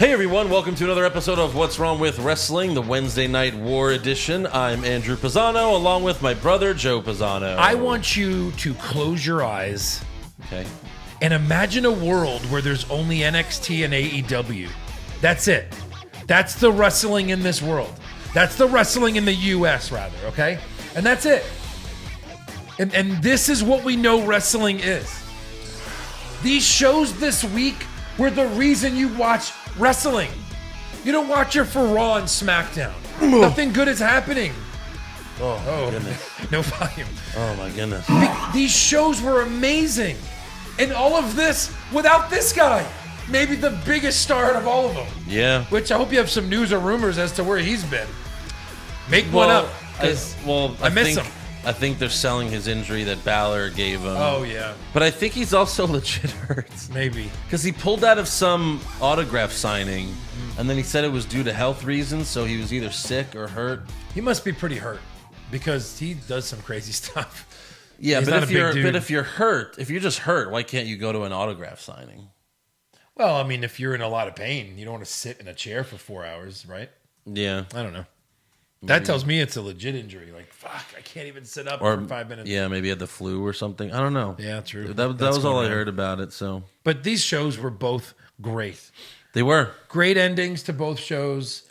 Hey everyone, welcome to another episode of What's Wrong with Wrestling, the Wednesday Night War edition. I'm Andrew Pisano, along with my brother Joe Pisano. I want you to close your eyes Okay. and imagine a world where there's only NXT and AEW. That's it. That's the wrestling in this world. That's the wrestling in the US, rather, okay? And that's it. And this is what we know wrestling is. These shows this week were the reason you watch wrestling. You don't watch it for Raw and SmackDown. Nothing good is happening. Oh, goodness. No volume. Oh, my goodness. These shows were amazing. And all of this without this guy. Maybe the biggest star out of all of them. Yeah. Which I hope you have some news or rumors as to where he's been. Make one up. I miss him. I think they're selling his injury that Balor gave him. Oh, yeah. But I think he's also legit hurt. Maybe. Because he pulled out of some autograph signing, and then he said it was due to health reasons, so he was either sick or hurt. He must be pretty hurt because he does some crazy stuff. Yeah, He's but not if a big you're dude. if you're just hurt, why can't you go to an autograph signing? Well, I mean, if you're in a lot of pain, you don't want to sit in a chair for 4 hours, right? Yeah. I don't know. That tells me it's a legit injury. Like, fuck, I can't even sit up for 5 minutes. Yeah, maybe he had the flu or something. I don't know. Yeah, true. That That's was all going I on. heard about it. So But these shows were both great. they were. Great endings to both shows.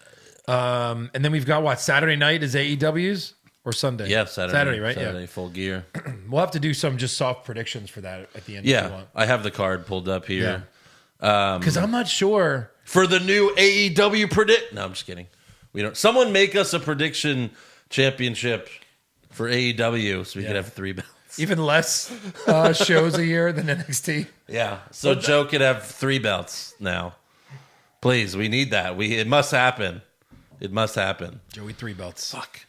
And then we've got what? Saturday night is AEW's or Sunday? Yeah, Saturday. Saturday, right? Saturday, full gear. Yeah. We'll have to do some just soft predictions for that at the end if you Yeah, want. I have the card pulled up here. Because I'm not sure. For the new AEW predict. No, I'm just kidding. We don't. Someone make us a prediction championship for AEW so we could have 3 belts. Even less shows a year than NXT. Yeah. So Joe could have 3 belts now. Please, we need that. It must happen. It must happen. Joey, 3 belts. Fuck.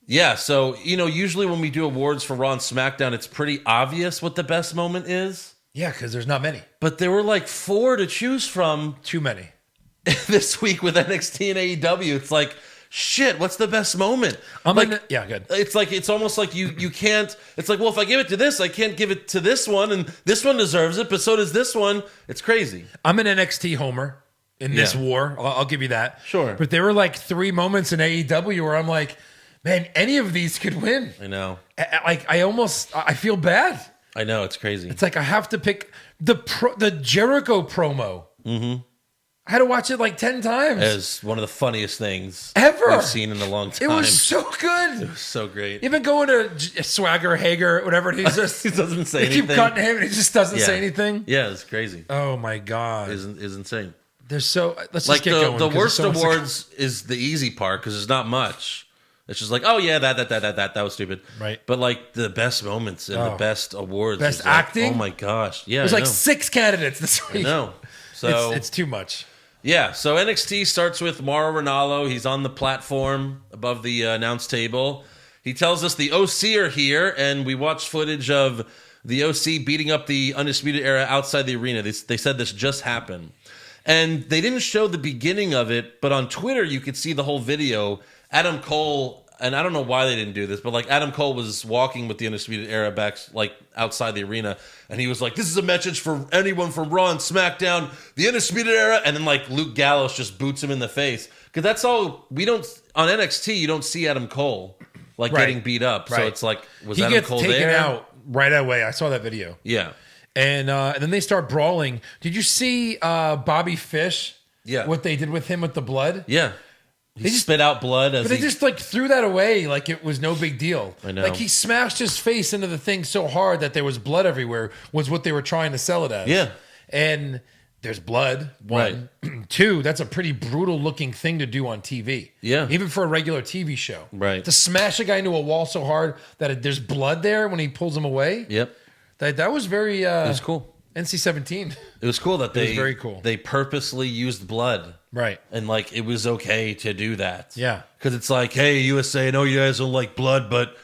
Yeah, so, usually when we do awards for Raw and SmackDown, it's pretty obvious what the best moment is. Yeah, because there's not many. But there were like 4 to choose from Too many. this week with NXT and AEW. It's like, shit, what's the best moment? Yeah, good. It's almost like you can't. It's like, well, if I give it to this, I can't give it to this one, and this one deserves it, but so does this one. It's crazy. I'm an NXT homer in this Yeah. war. I'll give you that. Sure. But there were like 3 moments in AEW where I'm like, man, any of these could win. I know. I feel bad. I know. It's crazy. It's like I have to pick the Jericho promo. Mm-hmm. I had to watch it like 10 times. As one of the funniest things Ever. we've seen in a long time. It was so good. It was so great. Even going to Swagger, Hager, whatever, he's just He doesn't say they anything. keep cutting him and he just doesn't Yeah. say anything. Yeah, it's crazy. Oh my god, Is insane. there's so let's Like just get going. the 'cause worst there's so much- awards is the easy part because there's not much. It's just like, oh yeah, that was stupid. Right. But like the best moments and the Oh. best awards, Best is like, acting? oh my gosh, yeah, There's I like know. 6 candidates this week. No, so It's too much. yeah, so NXT starts with Mauro Ranallo. He's on the platform above the announce table. He tells us the OC are here, and we watched footage of the OC beating up the Undisputed Era outside the arena. They said this just happened. And they didn't show the beginning of it, but on Twitter you could see the whole video. Adam Cole, and I don't know why they didn't do this, but like Adam Cole was walking with the Undisputed Era back like outside the arena, and he was like, "This is a message for anyone from Raw and SmackDown, the Undisputed Era," and then like Luke Gallows just boots him in the face because that's all we don't on NXT. You don't see Adam Cole like Right. getting beat up, so Right. it's like was He Adam gets Cole taken there? out right away. I saw that video. Yeah, And then they start brawling. Did you see Bobby Fish? Yeah. What they did with him with the blood? yeah. He just- spit out blood as But they he just like threw that away like it was no big deal. I know. Like he smashed his face into the thing so hard that there was blood everywhere was what they were trying to sell it as. Yeah. And there's blood. 1. 2, that's a pretty brutal looking thing to do on TV. Yeah. Even for a regular TV show. Right. To smash a guy into a wall so hard that there's blood there when he pulls him away. Yep. That was very It was cool. NC-17. It was cool that was very cool. They purposely used blood. Right. And like it was okay to do that. Yeah. Because it's like, hey, USA, I know you guys don't like blood, but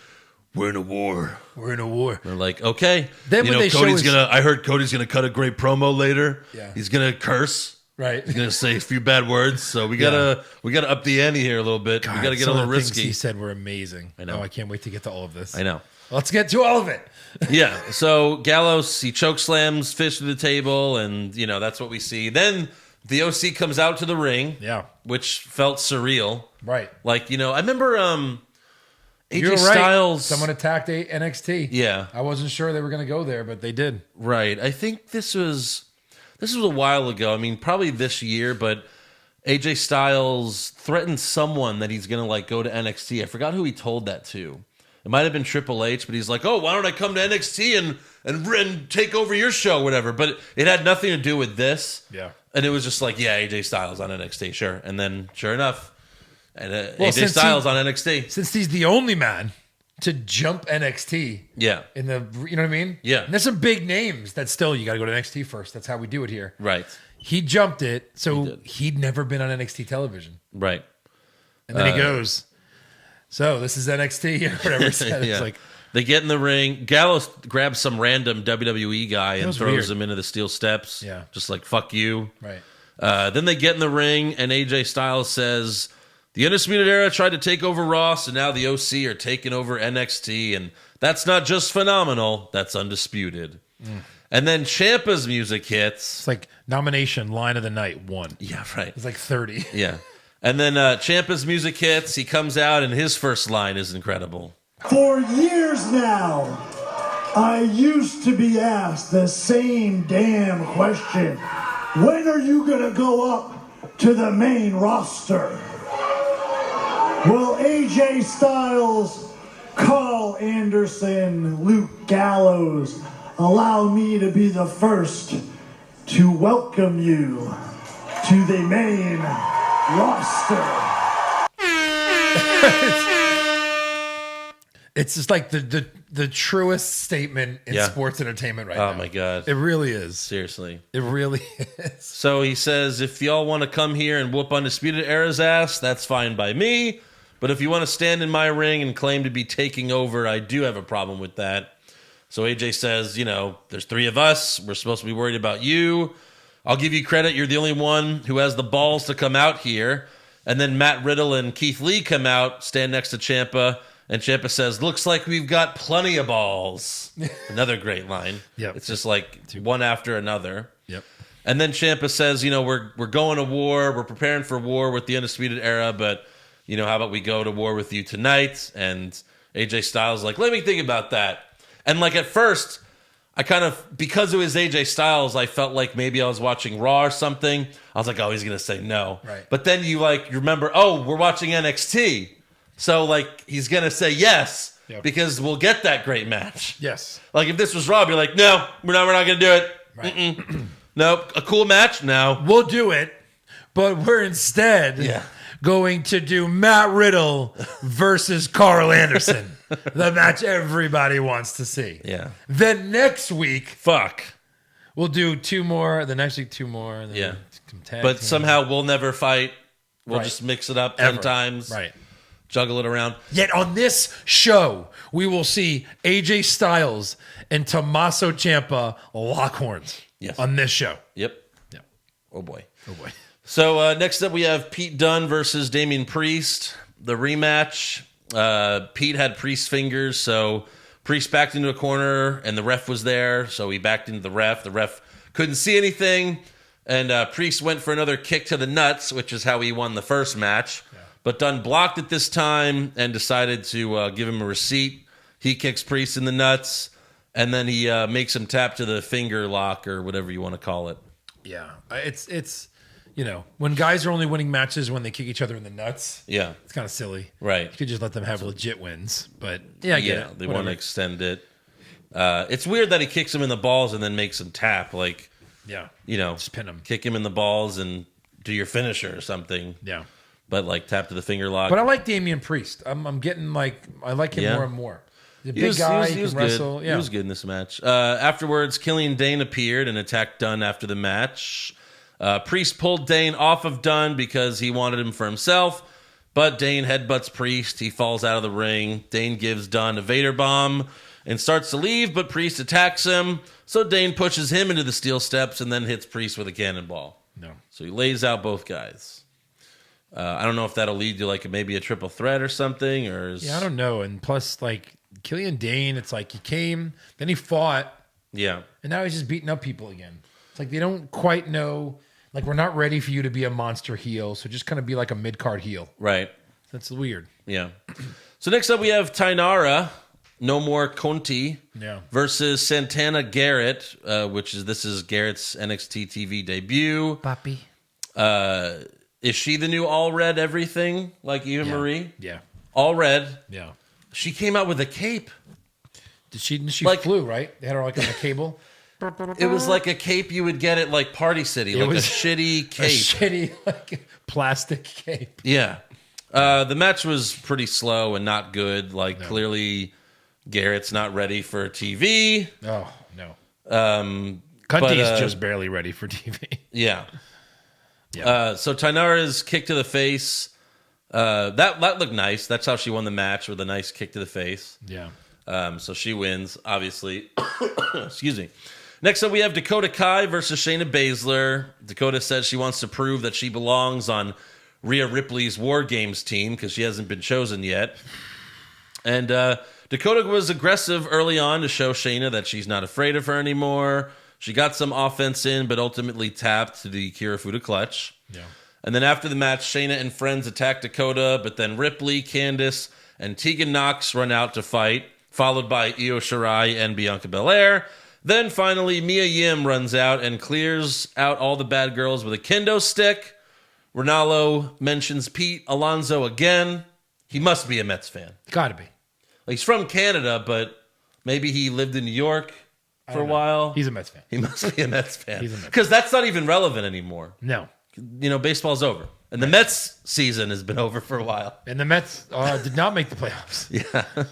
we're in a war. We're in a war. They're like, okay. Then when they show Cody's his- I heard Cody's gonna cut a great promo later. Yeah. He's gonna curse. Right. He's gonna say a few bad words, so we gotta up the ante here a little bit. God, we gotta get a some little of the things risky. he said were amazing. I know. Oh, I can't wait to get to all of this. I know. Let's get to all of it. Yeah. So Gallows, he choke slams Fish to the table, and that's what we see. Then the OC comes out to the ring, Yeah. which felt surreal. Right. Like I remember AJ You're right. Styles. Someone attacked NXT. Yeah. I wasn't sure they were going to go there, but they did. Right. I think this was a while ago. I mean, probably this year, but AJ Styles threatened someone that he's going to go to NXT. I forgot who he told that to. It might have been Triple H, but he's like, "Oh, why don't I come to NXT and take over your show, whatever." But it had nothing to do with this. Yeah. And it was just like, yeah, AJ Styles on NXT, sure. And then, sure enough, and AJ since Styles on NXT. Since he's the only man to jump NXT Yeah. in the, you know what I mean? Yeah. And there's some big names that still, you got to go to NXT first. That's how we do it here. Right. He jumped it, so did. he'd never been on NXT television. Right. And then he goes, so this is NXT or whatever he said. Yeah. It's like, They get in the ring. Gallows grabs some random WWE guy and was throws weird. him into the steel steps. Yeah. Just like, fuck you. right. Then they get in the ring, and AJ Styles says, the Undisputed Era tried to take over Raw, so now the OC are taking over NXT, and that's not just phenomenal, that's undisputed. And then Ciampa's music hits. It's like nomination, line of the night, 1. Yeah, right. It's like 30. Yeah. And then Ciampa's music hits. He comes out, and his first line is incredible. For years now, I used to be asked the same damn question. When are you going to go up to the main roster? Will AJ Styles, Carl Anderson, Luke Gallows allow me to be the first to welcome you to the main roster? It's just like the truest statement in Yeah. sports entertainment right now. Oh, my God. It really is. Seriously. It really is. So he says, if y'all want to come here and whoop Undisputed Era's ass, that's fine by me. But if you want to stand in my ring and claim to be taking over, I do have a problem with that. So AJ says, there's 3 of us. We're supposed to be worried about you. I'll give you credit. You're the only one who has the balls to come out here. And then Matt Riddle and Keith Lee come out, stand next to Ciampa. And Ciampa says, looks like we've got plenty of balls. Another great line. Yep. It's just like one after another. Yep. And then Ciampa says, we're going to war. We're preparing for war with the Undisputed Era, but, how about we go to war with you tonight? And AJ Styles is like, let me think about that. And at first, I kind of, because it was AJ Styles, I felt like maybe I was watching Raw or something. I was like, oh, he's going to say no. Right. But then you remember, oh, we're watching NXT. So he's going to say yes because we'll get that great match. Yes. If this was Raw, I'd be like, no, we're not going to do it. Right. Nope. A cool match? No. We'll do it, but we're instead going to do Matt Riddle versus Carl Anderson, the match everybody wants to see. Yeah. Then next week, Fuck. we'll do 2 more. The next week, 2 more. And then Yeah. some tag But teams. somehow we'll never fight. We'll Right. just mix it up 10 Ever. times. Right. Juggle it around. Yet on this show, we will see AJ Styles and Tommaso Ciampa lock horns. Yes. On this show. Yep. Yeah. Oh, boy. Oh boy. So next up, we have Pete Dunne versus Damian Priest. The rematch. Pete had Priest's fingers, so Priest backed into a corner, and the ref was there, so he backed into the ref. The ref couldn't see anything, and Priest went for another kick to the nuts, which is how he won the first match. Yeah. But Dunne blocked it this time and decided to give him a receipt. He kicks Priest in the nuts, and then he makes him tap to the finger lock or whatever you want to call it. Yeah. It's when guys are only winning matches when they kick each other in the nuts, Yeah, it's kind of silly. right. You could just let them have legit wins. But yeah, I get it. They Whatever. want to extend it. It's weird that he kicks him in the balls and then makes him tap. Yeah. Just pin him. kick him in the balls and do your finisher or something. Yeah. But tap to the finger lock. But I like Damian Priest. I'm getting I like him Yeah. more and more. He's a big guy. He can wrestle. Good. Yeah. He was good in this match. Afterwards, Killian Dane appeared and attacked Dunne after the match. Priest pulled Dane off of Dunne because he wanted him for himself, but Dane headbutts Priest. He falls out of the ring. Dane gives Dunne a Vader bomb and starts to leave, but Priest attacks him. So Dane pushes him into the steel steps and then hits Priest with a cannonball. No. So he lays out both guys. I don't know if that'll lead to like maybe a triple threat or something, or Yeah, I don't know. And plus, like Killian Dane, it's like he came, then he fought, yeah, and now he's just beating up people again. It's like they don't quite know. Like we're not ready for you to be a monster heel, so just kind of be like a mid card heel. right, That's weird. yeah. So next up we have Tainara, No More Conti, Yeah. versus Santana Garrett, this is Garrett's NXT TV debut. Papi. Is she the new all red everything like Eva Marie? Yeah. All red. Yeah. She came out with a cape. She Like- flew, right? They had her like on a cable. It was like a cape you would get at like Party City, like was a shitty A cape. shitty like plastic cape. Yeah. The match was pretty slow and not good. Like clearly Garrett's not ready for TV. Oh no. But, Cunty's just barely ready for TV. Yeah. Yeah. So Tainara's kick to the face. That looked nice. That's how she won the match, with a nice kick to the face. Yeah. So she wins, obviously. Excuse me. Next up, we have Dakota Kai versus Shayna Baszler. Dakota says she wants to prove that she belongs on Rhea Ripley's War Games team because she hasn't been chosen yet. And Dakota was aggressive early on to show Shayna that she's not afraid of her anymore. She got some offense in, but ultimately tapped to the Kirifuda clutch. Yeah. And then after the match, Shayna and friends attack Dakota, but then Ripley, Candice, and Tegan Nox run out to fight, followed by Io Shirai and Bianca Belair. Then finally, Mia Yim runs out and clears out all the bad girls with a kendo stick. Ronaldo mentions Pete Alonso again. He must be a Mets fan. Gotta be. Like, he's from Canada, but maybe he lived in New York for a while. He's a Mets fan. He must be a Mets fan. He's a Mets Because that's not even relevant anymore. No. You know, baseball's over. And the Mets season has been over for a while. And the Mets did not make the playoffs. Yeah.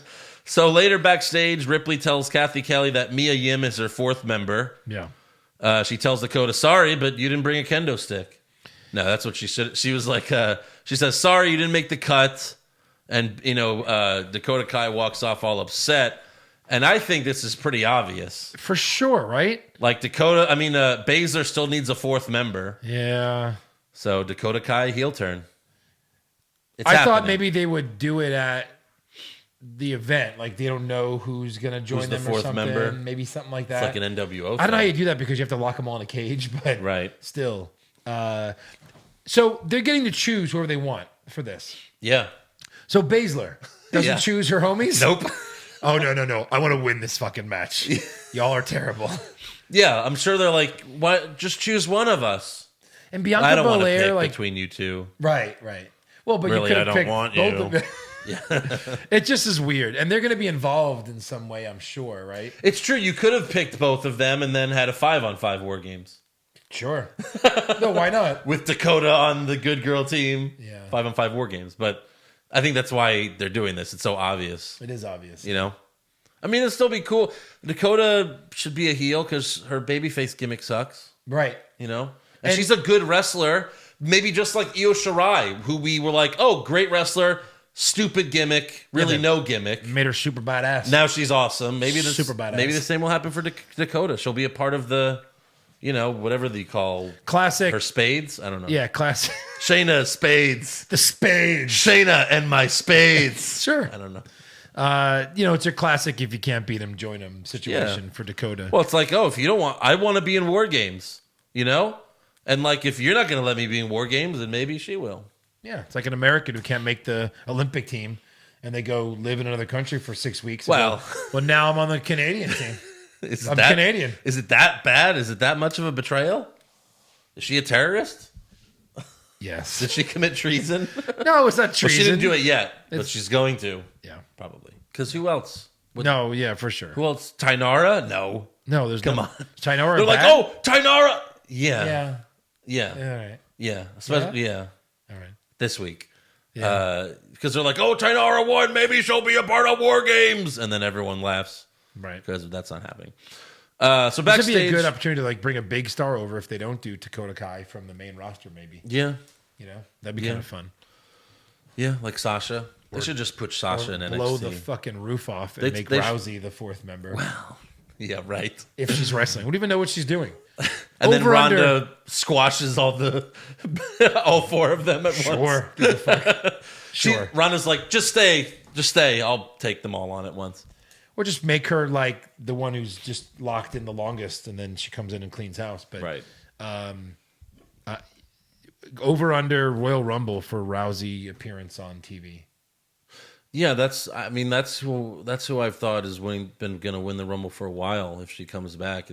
So later backstage, Ripley tells Kathy Kelly that Mia Yim is her fourth member. Yeah. She tells Dakota, sorry, but you didn't bring a kendo stick. No, that's what she should. She was like, she says, sorry, you didn't make the cut. And, Dakota Kai walks off all upset. And I think this is pretty obvious. For sure, right? Like Baszler still needs a fourth member. Yeah. So Dakota Kai, heel turn. It's I thought happening. maybe they would do it at the event. Like they don't know who's going to join Who's the them or fourth something. member? Maybe something like that. It's like an NWO. I don't know how you do that because you have to lock them all in a cage, but Right. still. So they're getting to choose whoever they want for this. Yeah. So Baszler doesn't Yeah. choose her homies? Nope. Oh, no. I want to win this fucking match. Y'all are terrible. Yeah, I'm sure they're like, what? Just choose one of us. And Bianca I don't want to Belair, pick like, between you two. right. Well, but Really, you could I have don't picked want both you. of them. It just is weird. And they're going to be involved in some way, I'm sure, right? It's true. You could have picked both of them and then had a 5-on-5 War Games Sure. No, why not? with Dakota on the good girl team. Yeah. 5-on-5 War Games. But I think that's why they're doing this. It's so obvious. It is obvious. You know? I mean, it'd still be cool. Dakota should be a heel because her babyface gimmick sucks. Right. You know? And she's a good wrestler. Maybe just like Io Shirai, who we were like, oh, great wrestler, stupid gimmick, really no gimmick. Made her super badass. Now she's awesome. Maybe Super badass. Maybe the same will happen for Dakota. She'll be a part of the, whatever they call Classic. her spades. I don't know. Yeah, classic. Shayna Spades. The spade. Shayna and my spades. Sure. I don't know. It's your classic if you can't beat him, join him situation for Dakota. Well, it's like, oh, if you don't want, I want to be in War Games, And like, if you're not going to let me be in War Games, then maybe she will. Yeah, it's like an American who can't make the Olympic team and they go live in another country for 6 weeks. Well, well, now I'm on the Canadian team. I'm that, Canadian. Is it that bad? Is it that much of a betrayal? Is she a terrorist? Yes. Did she commit treason? No, it's not Well, treason. she didn't do it yet, but It's- she's going to. Yeah. Probably. Because who else? No, yeah, for sure. Who else? Tainara? No. No, there's Come no. on. Tainara They're like, back? oh, Tainara. Yeah. Yeah. Yeah. All right. Yeah. Especially, yeah. All right. This week. Yeah. Because they're like, oh, Tainara won. Maybe she'll be a part of War Games. And then everyone laughs Right. because that's not happening. So This would backstage. be a good opportunity to like bring a big star over if they don't do Dakota Kai from the main roster, maybe. Yeah. That'd be Yeah. kind of fun. Yeah. Like Sasha. They should just put Sasha in NXT. Blow the fucking roof off and They- make they sh- Rousey the fourth member. Yeah, right. if she's wrestling. We don't even know what she's doing. And then Over, Ronda under. squashes all four of them at once. Sure. Give a fuck. Sure. Ronda's like, just stay. I'll take them all on at once. Or just make her like the one who's just locked in the longest, and then she comes in and cleans house. But Right. Over under Royal Rumble for Rousey appearance on TV. Yeah, that's who I've thought is been going to win the Rumble for a while. If she comes back,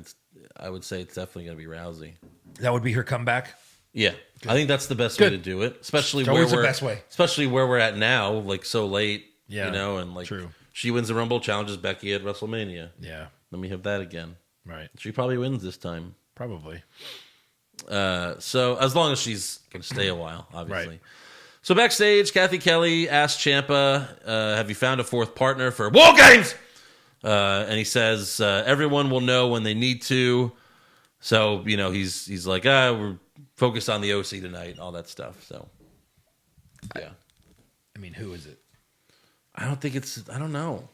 I would say it's definitely going to be Rousey. That would be her comeback. Yeah, I think that's the best way to do it, especially It's where always the we're best way. especially where we're at now, like so late. Yeah, and like true. she wins the Rumble, challenges Becky at WrestleMania. Yeah, Then we have that again. right. She probably wins this time. Probably. So as long as she's going to stay a while, obviously. Right. So backstage, Kathy Kelly asked Ciampa, "Have you found a fourth partner for War Games?" And he says, "Everyone will know when they need to." So he's like, we're focused on the OC tonight, all that stuff. So yeah, I mean, who is it? I don't think it's. I don't know.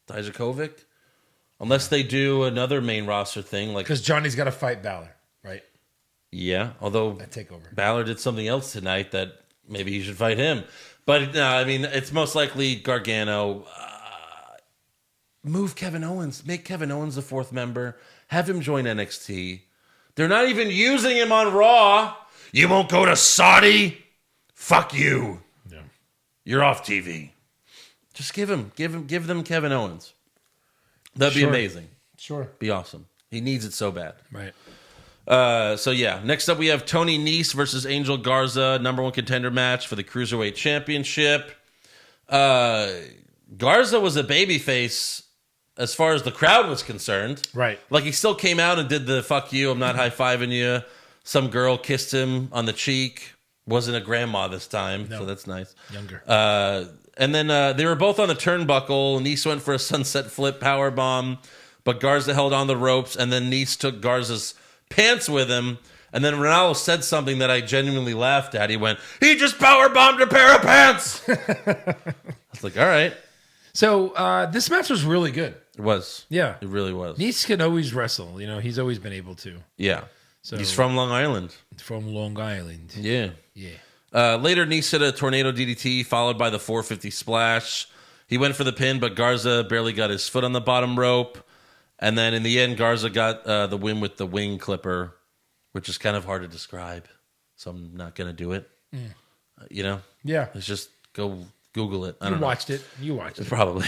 Dijakovic, unless they do another main roster thing, like Because Johnny's got to fight Balor, right? yeah. Although That takeover. Balor did something else tonight that maybe he should fight him. But no, I mean, it's most likely Gargano. Move Kevin Owens. Make Kevin Owens the fourth member. Have him join NXT. They're not even using him on Raw. You won't go to Saudi? Fuck you. Yeah. You're off TV. Just give them Kevin Owens. That'd be Sure. amazing. Sure. Be awesome. He needs it so bad. Right. So yeah, next up we have Tony Nese versus Angel Garza, number one contender match for the Cruiserweight Championship. Garza was a babyface as far as the crowd was concerned. Right. Like he still came out and did the "fuck you, I'm not high-fiving you." Some girl kissed him on the cheek. Wasn't a grandma this time, so that's nice. Younger. And then they were both on the turnbuckle. Nese went for a sunset flip power bomb, but Garza held on the ropes, and then Nese took Garza's pants with him. And then Ronaldo said something that I genuinely laughed at. He went, "He just power bombed a pair of pants." I was like, all right. So this match was really good. It was. Yeah. It really was. Nese can always wrestle. He's always been able to. Yeah. So He's from Long Island. From Long Island. Yeah. Yeah. Later, Nese hit a tornado DDT followed by the 450 splash. He went for the pin, but Garza barely got his foot on the bottom rope. And then in the end, Garza got the win with the wing clipper, which is kind of hard to describe. So I'm not going to do it. Yeah. Let's just go Google it. I don't know. You watched it. Probably.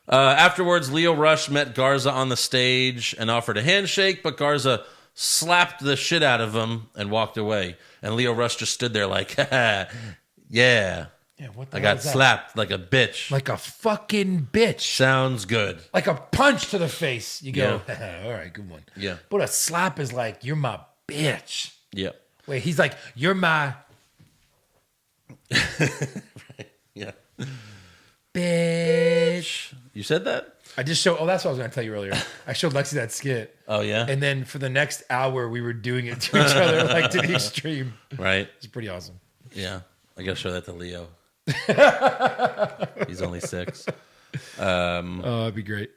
Afterwards, Leo Rush met Garza on the stage and offered a handshake, but Garza slapped the shit out of him and walked away. And Leo Rush just stood there like, yeah, Yeah, what the I hell got is that? slapped like a bitch. Like a fucking bitch. Sounds good. Like a punch to the face. You go, all right, good one. Yeah. But a slap is like, you're my bitch. Yeah. Wait, he's like, you're my Yeah. bitch. You said that? I just showed, that's what I was going to tell you earlier. I showed Lexi that skit. Oh, yeah? And then for the next hour, we were doing it to each other, like to the extreme. Right. It's pretty awesome. Yeah. I got to show that to Leo. He's only 6. Oh, it'd be great.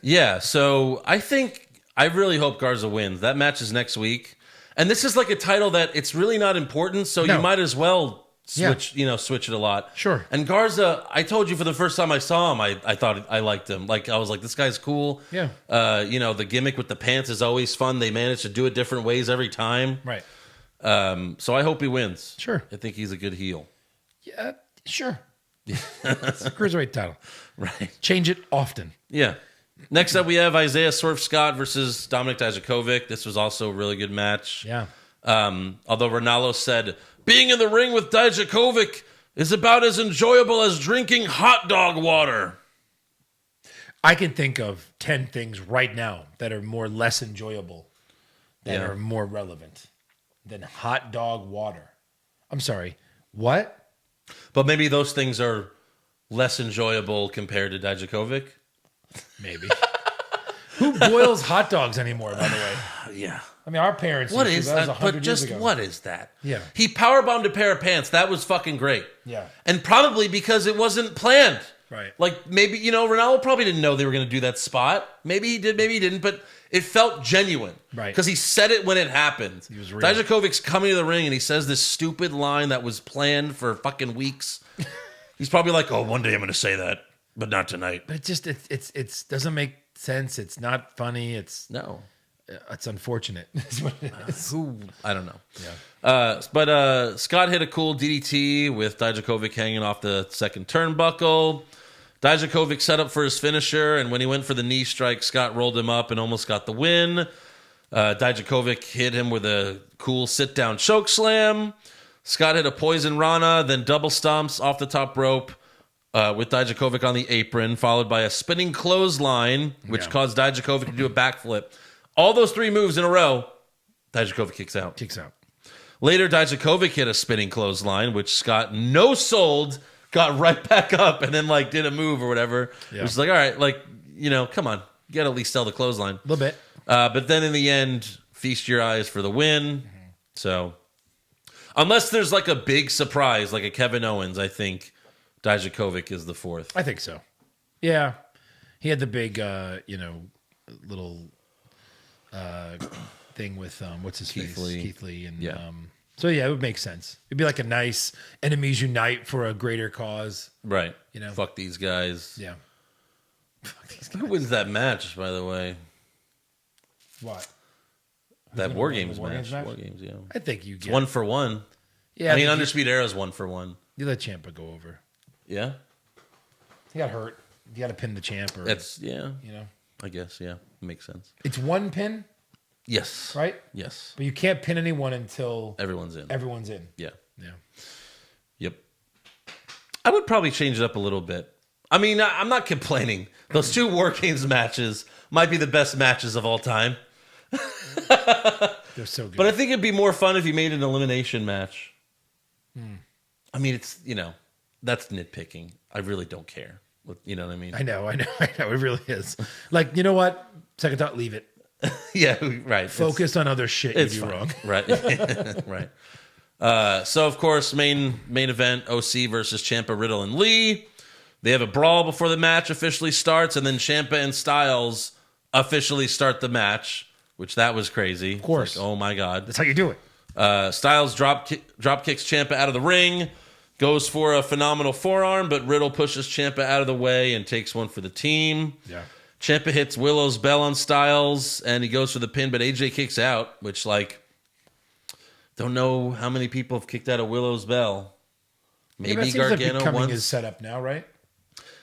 Yeah, so I really hope Garza wins. That match is next week. And this is like a title that it's really not important, so No. you might as well switch it a lot. Sure. And Garza, I told you for the first time I saw him, I thought I liked him. Like I was like, this guy's cool. Yeah. The gimmick with the pants is always fun. They manage to do it different ways every time. Right. So I hope he wins. Sure. I think he's a good heel. Yeah, sure. It's a cruiserweight title. Right. Change it often. Yeah. Next up, we have Isaiah Swerve Scott versus Dominic Dijakovic. This was also a really good match. Yeah. Although Ronaldo said, being in the ring with Dijakovic is about as enjoyable as drinking hot dog water. I can think of 10 things right now that are less enjoyable, that Yeah. are more relevant than hot dog water. I'm sorry. What? But maybe those things are less enjoyable compared to Dijakovic. Maybe. Who boils hot dogs anymore, by the way? Yeah. I mean, our parents. What used to. is That was that? 100 But years just ago. what is that? Yeah. He powerbombed a pair of pants. That was fucking great. Yeah. And probably because it wasn't planned. Right. Like maybe, Ronaldo probably didn't know they were going to do that spot. Maybe he did, maybe he didn't, but it felt genuine. Right. Because he said it when it happened. He was real. Dijakovic's coming to the ring and he says this stupid line that was planned for fucking weeks. He's probably like, oh, one day I'm going to say that, but not tonight. But it doesn't make sense. It's not funny. It's unfortunate. Is what it is. I don't know. Yeah. But Scott hit a cool DDT with Dijakovic hanging off the second turnbuckle. Dijakovic set up for his finisher, and when he went for the knee strike, Scott rolled him up and almost got the win. Dijakovic hit him with a cool sit-down choke slam. Scott hit a poison Rana, then double stomps off the top rope with Dijakovic on the apron, followed by a spinning clothesline, which caused Dijakovic to do a backflip. All those 3 moves in a row, Dijakovic kicks out. Later, Dijakovic hit a spinning clothesline, which Scott no-sold, got right back up, and then did a move or whatever. Yeah. It was like, all right, come on. You got to at least sell the clothesline. A little bit. But then in the end, feast your eyes for the win. Mm-hmm. So, unless there's a big surprise, like a Kevin Owens, I think Dijakovic is the 4th. I think so. Yeah. He had the big, little thing with, what's his Keith face? Lee. Keith Lee. And, Yeah. So, yeah, it would make sense. It'd be like a nice enemies unite for a greater cause. Right. You know? Fuck these guys. Yeah. Who wins that match, by the way? What? That War Games War match. Games match? War Games, yeah. I think you It's get 1 for 1. Yeah, I mean, think Undisputed Era's 1 for 1. you let Ciampa go over. Yeah? He got hurt. You got to pin the champ. Or, That's, yeah. you know. I guess, yeah. Makes sense. It's 1 pin, Yes. right? Yes. But you can't pin anyone until Everyone's in. everyone's in. Yeah. Yeah. Yep. I would probably change it up a little bit. I mean, I'm not complaining. Those 2 War Games matches might be the best matches of all time. They're so good. But I think it'd be more fun if you made an elimination match. I mean, it's, that's nitpicking. I really don't care. You know what I mean? I know. It really is. You know what? Second thought, leave it. Yeah, right. Focus on other shit you do fine. wrong. Right. Right. So, of course, main event, OC versus Ciampa, Riddle, and Lee. They have a brawl before the match officially starts, and then Ciampa and Styles officially start the match, which that was crazy. Of course. Oh, my God. That's how you do it. Styles drop kicks Ciampa out of the ring, goes for a phenomenal forearm, but Riddle pushes Ciampa out of the way and takes one for the team. Yeah. Ciampa hits Willow's bell on Styles, and he goes for the pin, but AJ kicks out, which, don't know how many people have kicked out of Willow's bell. Maybe Gargano becoming once. his setup now, right?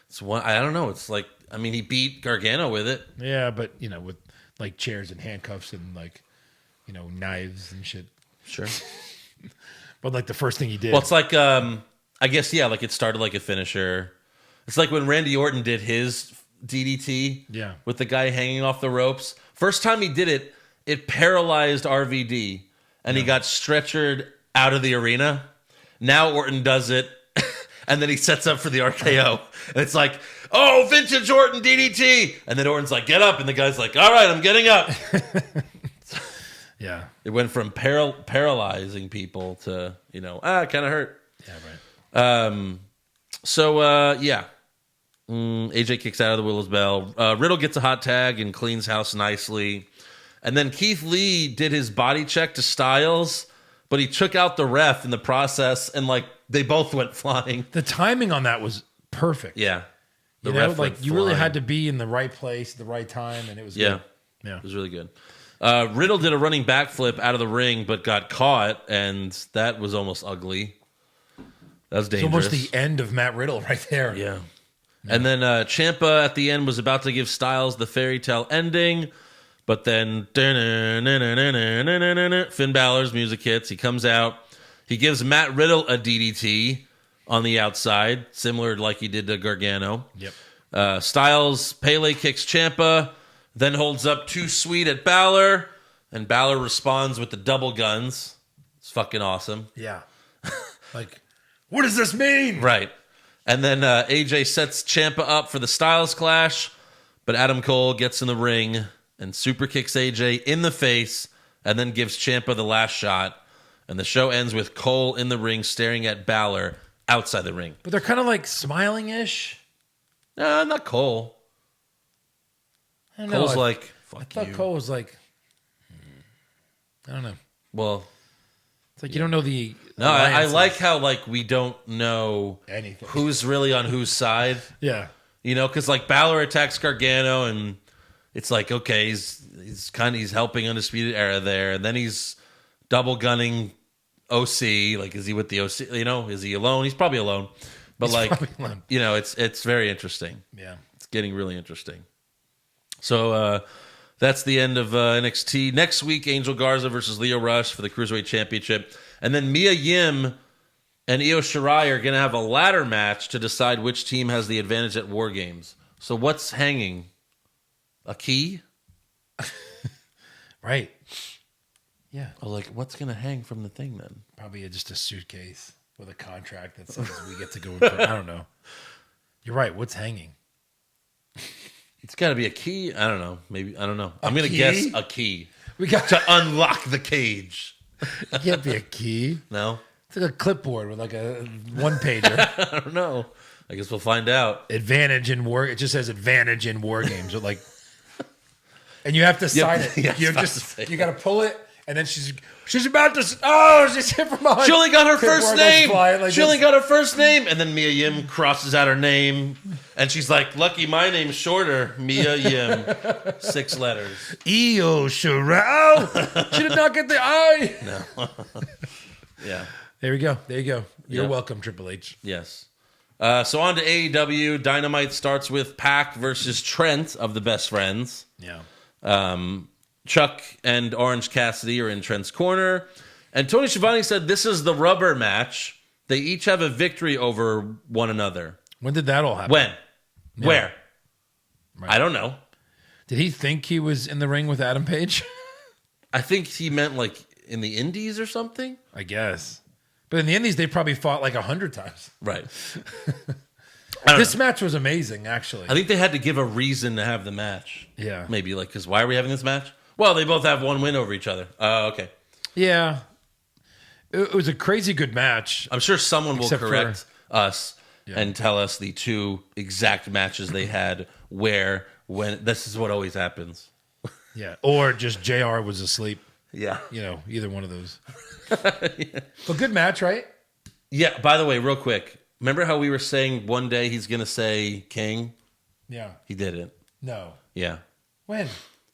It's one. I don't know. It's he beat Gargano with it. Yeah, but with chairs and handcuffs and knives and shit. Sure. But the first thing he did. Well, it's I guess it started like a finisher. It's like when Randy Orton did his DDT. Yeah. With the guy hanging off the ropes. First time he did it, it paralyzed RVD, and he got stretchered out of the arena. Now Orton does it. And then he sets up for the RKO. And it's oh, vintage Orton DDT. And then Orton's get up. And the guy's all right, I'm getting up. Yeah. It went from paralyzing people to, kind of hurt. Yeah, right. AJ kicks out of the Willow's Bell. Riddle gets a hot tag and cleans house nicely. And then Keith Lee did his body check to Styles, but he took out the ref in the process, and they both went flying. The timing on that was perfect. Yeah. You really had to be in the right place at the right time, and it was good. Yeah. It was really good. Riddle did a running backflip out of the ring, but got caught, and that was almost ugly. That was dangerous. It's almost the end of Matt Riddle right there. Yeah. And then Ciampa at the end was about to give Styles the fairy tale ending, but then Finn Balor's music hits. He comes out. He gives Matt Riddle a DDT on the outside, similar like he did to Gargano. Yep. Styles Pele kicks Ciampa, then holds up Too Sweet at Balor, and Balor responds with the double guns. It's fucking awesome. Yeah. What does this mean? Right. And then AJ sets Ciampa up for the Styles Clash, but Adam Cole gets in the ring and super kicks AJ in the face and then gives Ciampa the last shot. And the show ends with Cole in the ring staring at Balor outside the ring. But they're kind of smiling-ish. Not Cole. I don't know. Cole's I like, fuck thought you. Cole was like, I don't know. Well, It's like you don't know the. no, I alliances. like how like we don't know Anything. who's really on whose side. Yeah. You know, because like Balor attacks Gargano, and it's like, okay, he's helping Undisputed Era there, and then he's double gunning OC. Like, is he with the OC? You know, is he alone? He's probably alone. But He's like, probably alone. you know, it's very interesting. Yeah. It's getting really interesting. So that's the end of NXT. Next week, Angel Garza versus Lio Rush for the Cruiserweight Championship. And then Mia Yim and Io Shirai are going to have a ladder match to decide which team has the advantage at War Games. So what's hanging? A key? Right. Yeah. Oh, like, what's going to hang from the thing then? Probably just a suitcase with a contract that says we get to go in front. I don't know. You're right. What's hanging? It's got to be a key. I don't know. Maybe. I don't know. I'm going to key? guess a key We got to unlock the cage. It can't be a key. No? It's like a clipboard with like a one pager. I don't know. I guess we'll find out. Advantage in war. It just says advantage in war games. Like, and you have to sign it. yeah, You it's about just to say you got to pull it, and then she's about to. Oh, she's hit from behind. She only got her Clipboard first goes name. flying like She this. only got her first name. And then Mia Yim crosses out her name. And she's like, lucky my name's shorter. Mia Yim. 6 letters. Io Shirai. She did not get the I. Yeah. There we go. There you go. You're Yeah. welcome, Triple H. Yes. So on to AEW. Dynamite starts with Pac versus Trent of the Best Friends. Yeah. Chuck and Orange Cassidy are in Trent's corner. And Tony Schiavone said this is the rubber match. They each have a victory over one another. When did that all happen? When? Where? Right. I don't know. Did he think he was in the ring with Adam Page? I think he meant like in the Indies or something. I guess. But in the Indies, they probably fought like 100 times. Right. This match was amazing, actually. I think they had to give a reason to have the match. Yeah. Maybe like, because why are we having this match? Well, they both have one win over each other. Okay. Yeah. It was a crazy good match. I'm sure someone will Except correct us and tell us the 2 exact matches they had where, when. This is what always happens. Yeah. Or just JR was asleep. Yeah. You know, either one of those. But good match, right? Yeah. By the way, real quick. Remember how we were saying one day he's going to say King? Yeah. He didn't. No. Yeah. When?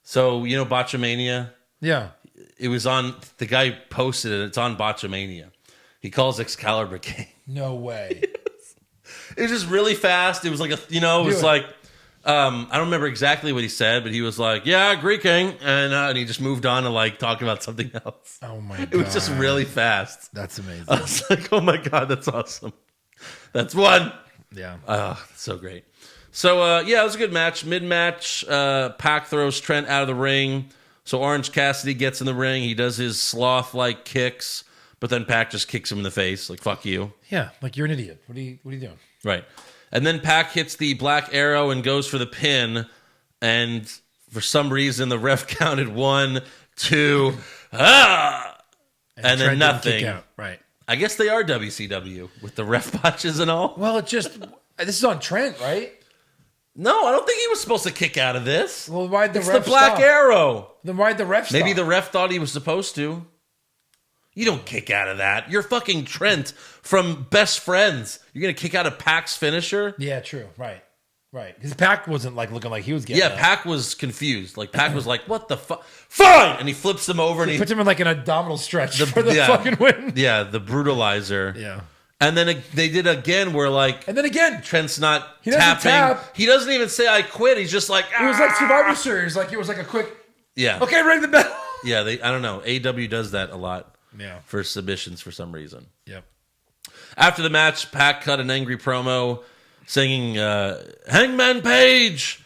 So, you know, Botchamania? Yeah. It was on, the guy posted it. It's on Botchamania. He calls Excalibur King. No way. It was just really fast. It was like it was Do it. like, I don't remember exactly what he said, but he was like, yeah, I agree, King. And he just moved on to like talking about something else. Oh my God. It was just really fast. That's amazing. I was like, oh my God, that's awesome. That's one. Yeah. So great. So, yeah, it was a good match. Mid-match, Pac throws Trent out of the ring. So Orange Cassidy gets in the ring. He does his sloth-like kicks, but then Pac just kicks him in the face, like, fuck you. Yeah. Like you're an idiot. What are you doing? Right. And then Pac hits the Black Arrow and goes for the pin. And for some reason, the ref counted 1, 2, and then Trent didn't nothing. kick out. Right. I guess they are WCW with the ref botches and all. Well, this is on Trent, right? No, I don't think he was supposed to kick out of this. Well, why'd the It's ref the Black stop? Arrow. Then why'd the ref Maybe stop? the ref thought he was supposed to. You don't kick out of that. You're fucking Trent from Best Friends. You're going to kick out of Pac's finisher? Yeah, true. Right. Right. Because Pac wasn't like looking like he was getting Yeah, up. Pac was confused. Like, Pac was like, what the fuck? Fine! And he flips him over and he... Puts him in like an abdominal stretch for the yeah. fucking win. Yeah, the brutalizer. Yeah. And then they did again where, like, And then again, Trent's not He doesn't tapping. tap. He doesn't even say, I quit. He's just like, it was like Survivor Series. Like it was like a quick, Yeah. okay, ring the bell. Yeah, I don't know. AW does that a lot Yeah. for submissions for some reason. Yep. After the match, Pac cut an angry promo singing, Hangman Page,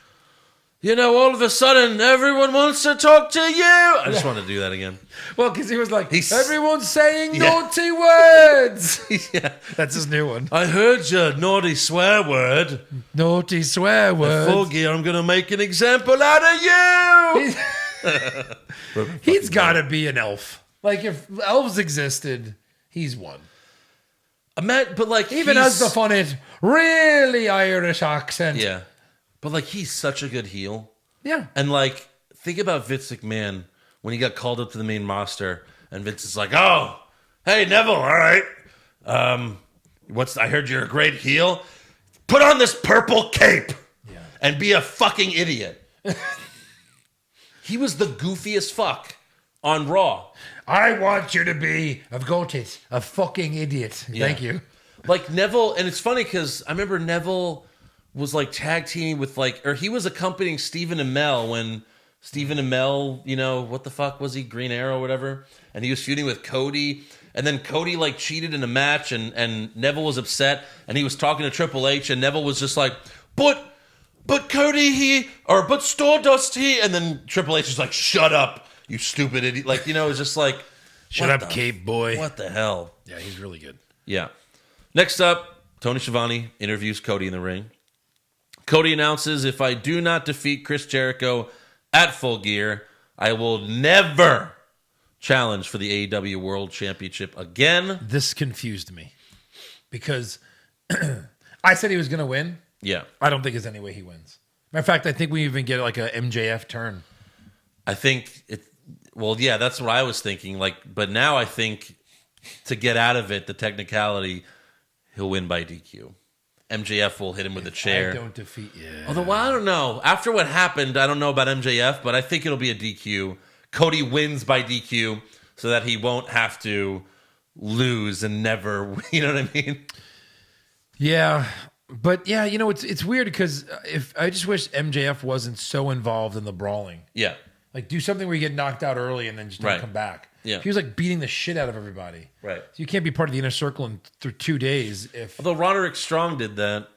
you know, all of a sudden, everyone wants to talk to you. I just want to do that again. Well, because he was like, He's- everyone's saying Yeah. naughty words. Yeah. That's his new one. I heard your naughty swear word. Naughty swear words. Full gear, I'm going to make an example out of you. He's got to be an elf. Like if elves existed, he's one. But like, Even as the funny, really Irish accent. Yeah. But like, he's such a good heel. Yeah. And like, think about Vince McMahon when he got called up to the main roster, and Vince is like, "Oh, hey Neville, all right. I heard you're a great heel. Put on this purple cape and be a fucking idiot." He was the goofiest fuck on Raw. I want you to be, I've got it, a fucking idiot. Yeah. Thank you. Like Neville, and it's funny because I remember Neville was like tag teaming with or he was accompanying Stephen Amell when Stephen Amell, what the fuck was he, Green Arrow or whatever, and he was feuding with Cody, and then Cody like cheated in a match, and Neville was upset, and he was talking to Triple H, and Neville was just like, but Cody but Stardust and then Triple H is like, shut up, you stupid idiot, it's just like, shut up, Cape boy. What the hell? Yeah, he's really good. Yeah. Next up, Tony Schiavone interviews Cody in the ring. Cody announces, if I do not defeat Chris Jericho at Full Gear, I will never challenge for the AEW World Championship again. This confused me because I said he was going to win. Yeah. I don't think there's any way he wins. Matter of fact, I think we even get like a MJF turn. I think that's what I was thinking. But now I think to get out of it, the technicality, he'll win by DQ. MJF will hit him with a chair. I don't defeat you. Although, I don't know. After what happened, I don't know about MJF, but I think it'll be a DQ. Cody wins by DQ so that he won't have to lose and never, you know what I mean? Yeah. But yeah, it's weird because if I just wish MJF wasn't so involved in the brawling. Yeah. Like do something where you get knocked out early and then just don't come back. Yeah. He was like beating the shit out of everybody. Right. So you can't be part of the inner circle through 2 days if. Although Roderick Strong did that.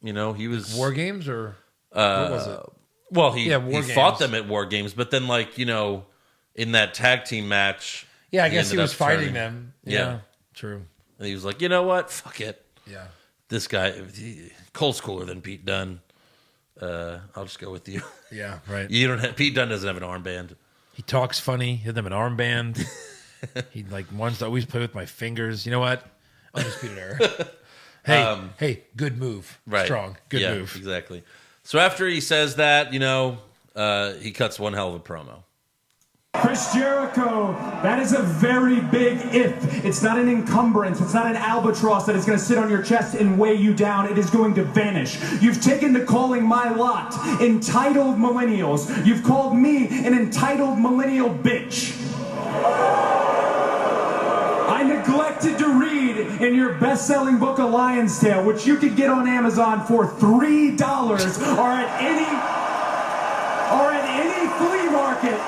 He was. War Games or. What was it? Well, he fought them at War Games, but then in that tag team match. Yeah, I guess he was fighting them. Yeah. True. And he was like, you know what? Fuck it. Yeah. This guy, Cole's cooler than Pete Dunne. I'll just go with you. Yeah, right. Pete Dunne doesn't have an armband. He talks funny. He doesn't have an armband. He wants to always play with my fingers. You know what? Undisputed Era. Hey, good move. Right. Strong. Good move. Exactly. So after he says that, he cuts one hell of a promo. Chris Jericho, that is a very big if. It's not an encumbrance. It's not an albatross that is going to sit on your chest and weigh you down. It is going to vanish. You've taken to calling my lot entitled millennials. You've called me an entitled millennial bitch. I neglected to read in your best-selling book, A Lion's Tale, which you could get on Amazon for $3 or at any flea market.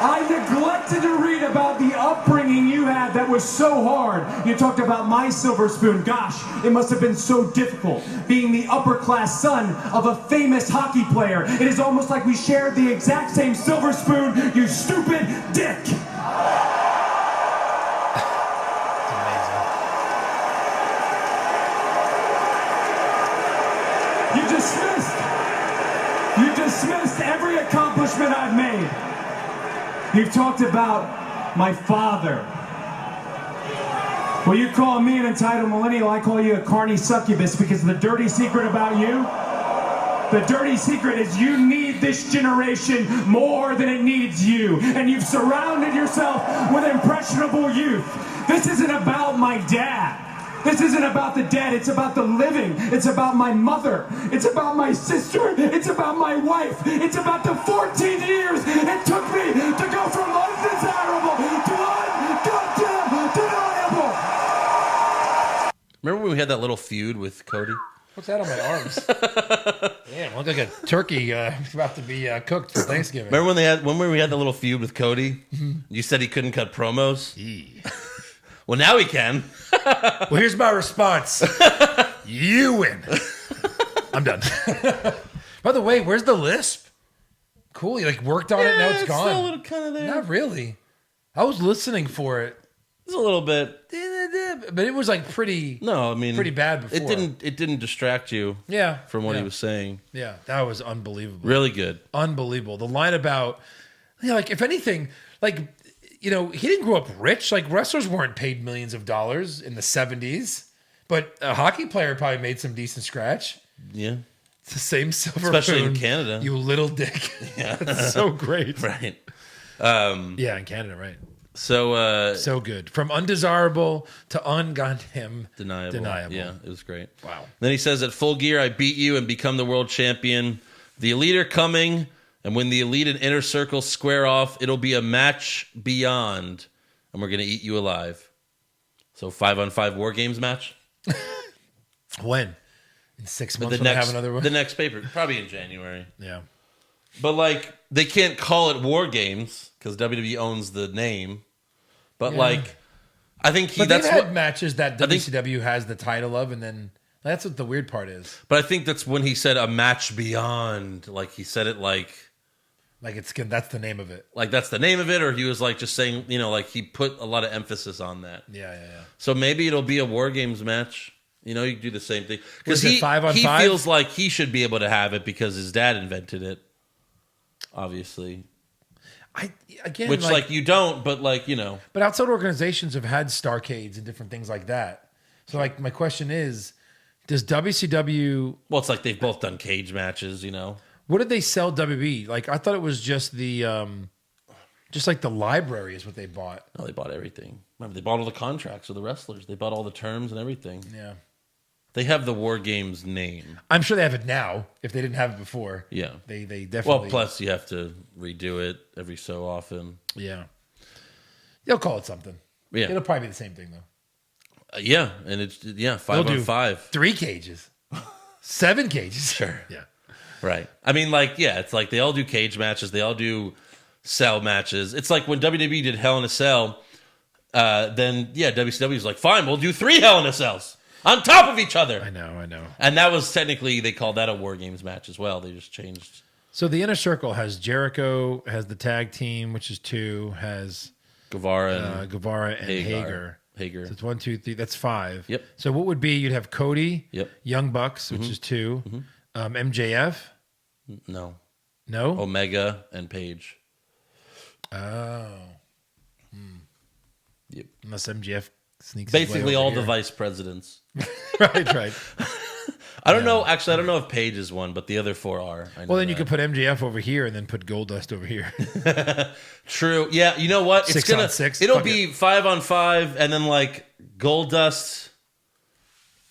I neglected to read about the upbringing you had that was so hard. You talked about my silver spoon. Gosh, it must have been so difficult being the upper-class son of a famous hockey player. It is almost like we shared the exact same silver spoon, you stupid dick. You dismissed every accomplishment I've made. You've talked about my father. Well, you call me an entitled millennial, I call you a carny succubus, because the dirty secret about you, the dirty secret is you need this generation more than it needs you. And you've surrounded yourself with impressionable youth. This isn't about my dad. This isn't about the dead, it's about the living. It's about my mother. It's about my sister. It's about my wife. It's about the 14 years it took me to go from undesirable to undeniable. Remember when we had that little feud with Cody? What's that on my arms? Damn, look like a turkey about to be cooked for Thanksgiving. Remember when we had the little feud with Cody? Mm-hmm. You said he couldn't cut promos? Well, now he can. Well, here's my response. You win. I'm done. By the way, where's the lisp? Cool, you worked on it, now it's gone. Still a little kind of there. Not really. I was listening for it. It's a little bit. But it was pretty pretty bad before. It didn't distract you from what he was saying. Yeah, that was unbelievable. Really good. Unbelievable. The line about if anything, he didn't grow up rich. Like wrestlers weren't paid millions of dollars in the 70s, but a hockey player probably made some decent scratch. Yeah. It's the same silver Especially in spoon, Canada. You little dick. Yeah. That's so great. Right. Yeah, in Canada, right. So So good. From undesirable to ungoddamn deniable. Yeah, it was great. Wow. Then he says, at Full Gear, I beat you and become the world champion. The Elite are coming, and when the Elite and Inner Circle square off, it'll be a match beyond, and we're going to eat you alive. So 5-on-5 War Games match? When? In 6 months The when they have another one? The next paper, probably in January. Yeah. But, like, they can't call it War Games because WWE owns the name. But, like, I think But that's they've had what... matches that I think- WCW has the title of, and then that's what the weird part is. But I think that's when he said a match beyond. Like, he said it like That's the name of it. that's the name of it, or he was like just saying, like he put a lot of emphasis on that. Yeah. So maybe it'll be a War Games match. You can do the same thing because Was it he 5-on-5? feels like he should be able to have it because his dad invented it. Obviously, which like you don't, but But outside organizations have had Starcades and different things like that. So like my question is, does WCW? Well, it's like they've both done cage matches. What did they sell WWE? Like I thought it was just the, just like the library is what they bought. No, they bought everything. Remember, they bought all the contracts of the wrestlers. They bought all the terms and everything. Yeah. They have the War Games name. I'm sure they have it now. If they didn't have it before, Yeah. they definitely. Well, plus you have to redo it every so often. yeah, they'll call it something. Yeah. It'll probably be the same thing though. Yeah, and it's 5-on-5. 3 cages, 7 cages. Sure. Yeah. Right. I mean, it's like they all do cage matches. They all do cell matches. It's like when WWE did Hell in a Cell, then, WCW was like, fine, we'll do 3 Hell in a Cells on top of each other. I know. And that was technically, they called that a War Games match as well. They just changed. So the Inner Circle has Jericho, has the tag team, which is 2, has Guevara Guevara and Hager. So it's 1, 2, 3. That's 5. Yep. So what would be? You'd have Cody, Yep. Young Bucks, which is 2, MJF. No. No. Omega and Page. Oh. Yep. Unless MJF sneaks. his way Basically over all here. the vice presidents. right. I don't know. Actually, I don't know if Page is one, but the other 4 are. I know Well, then you that. could put MJF over here and then put Goldust over here. True. Yeah. You know what? 6 on 6. It'll Fuck be 5-on-5, and then Goldust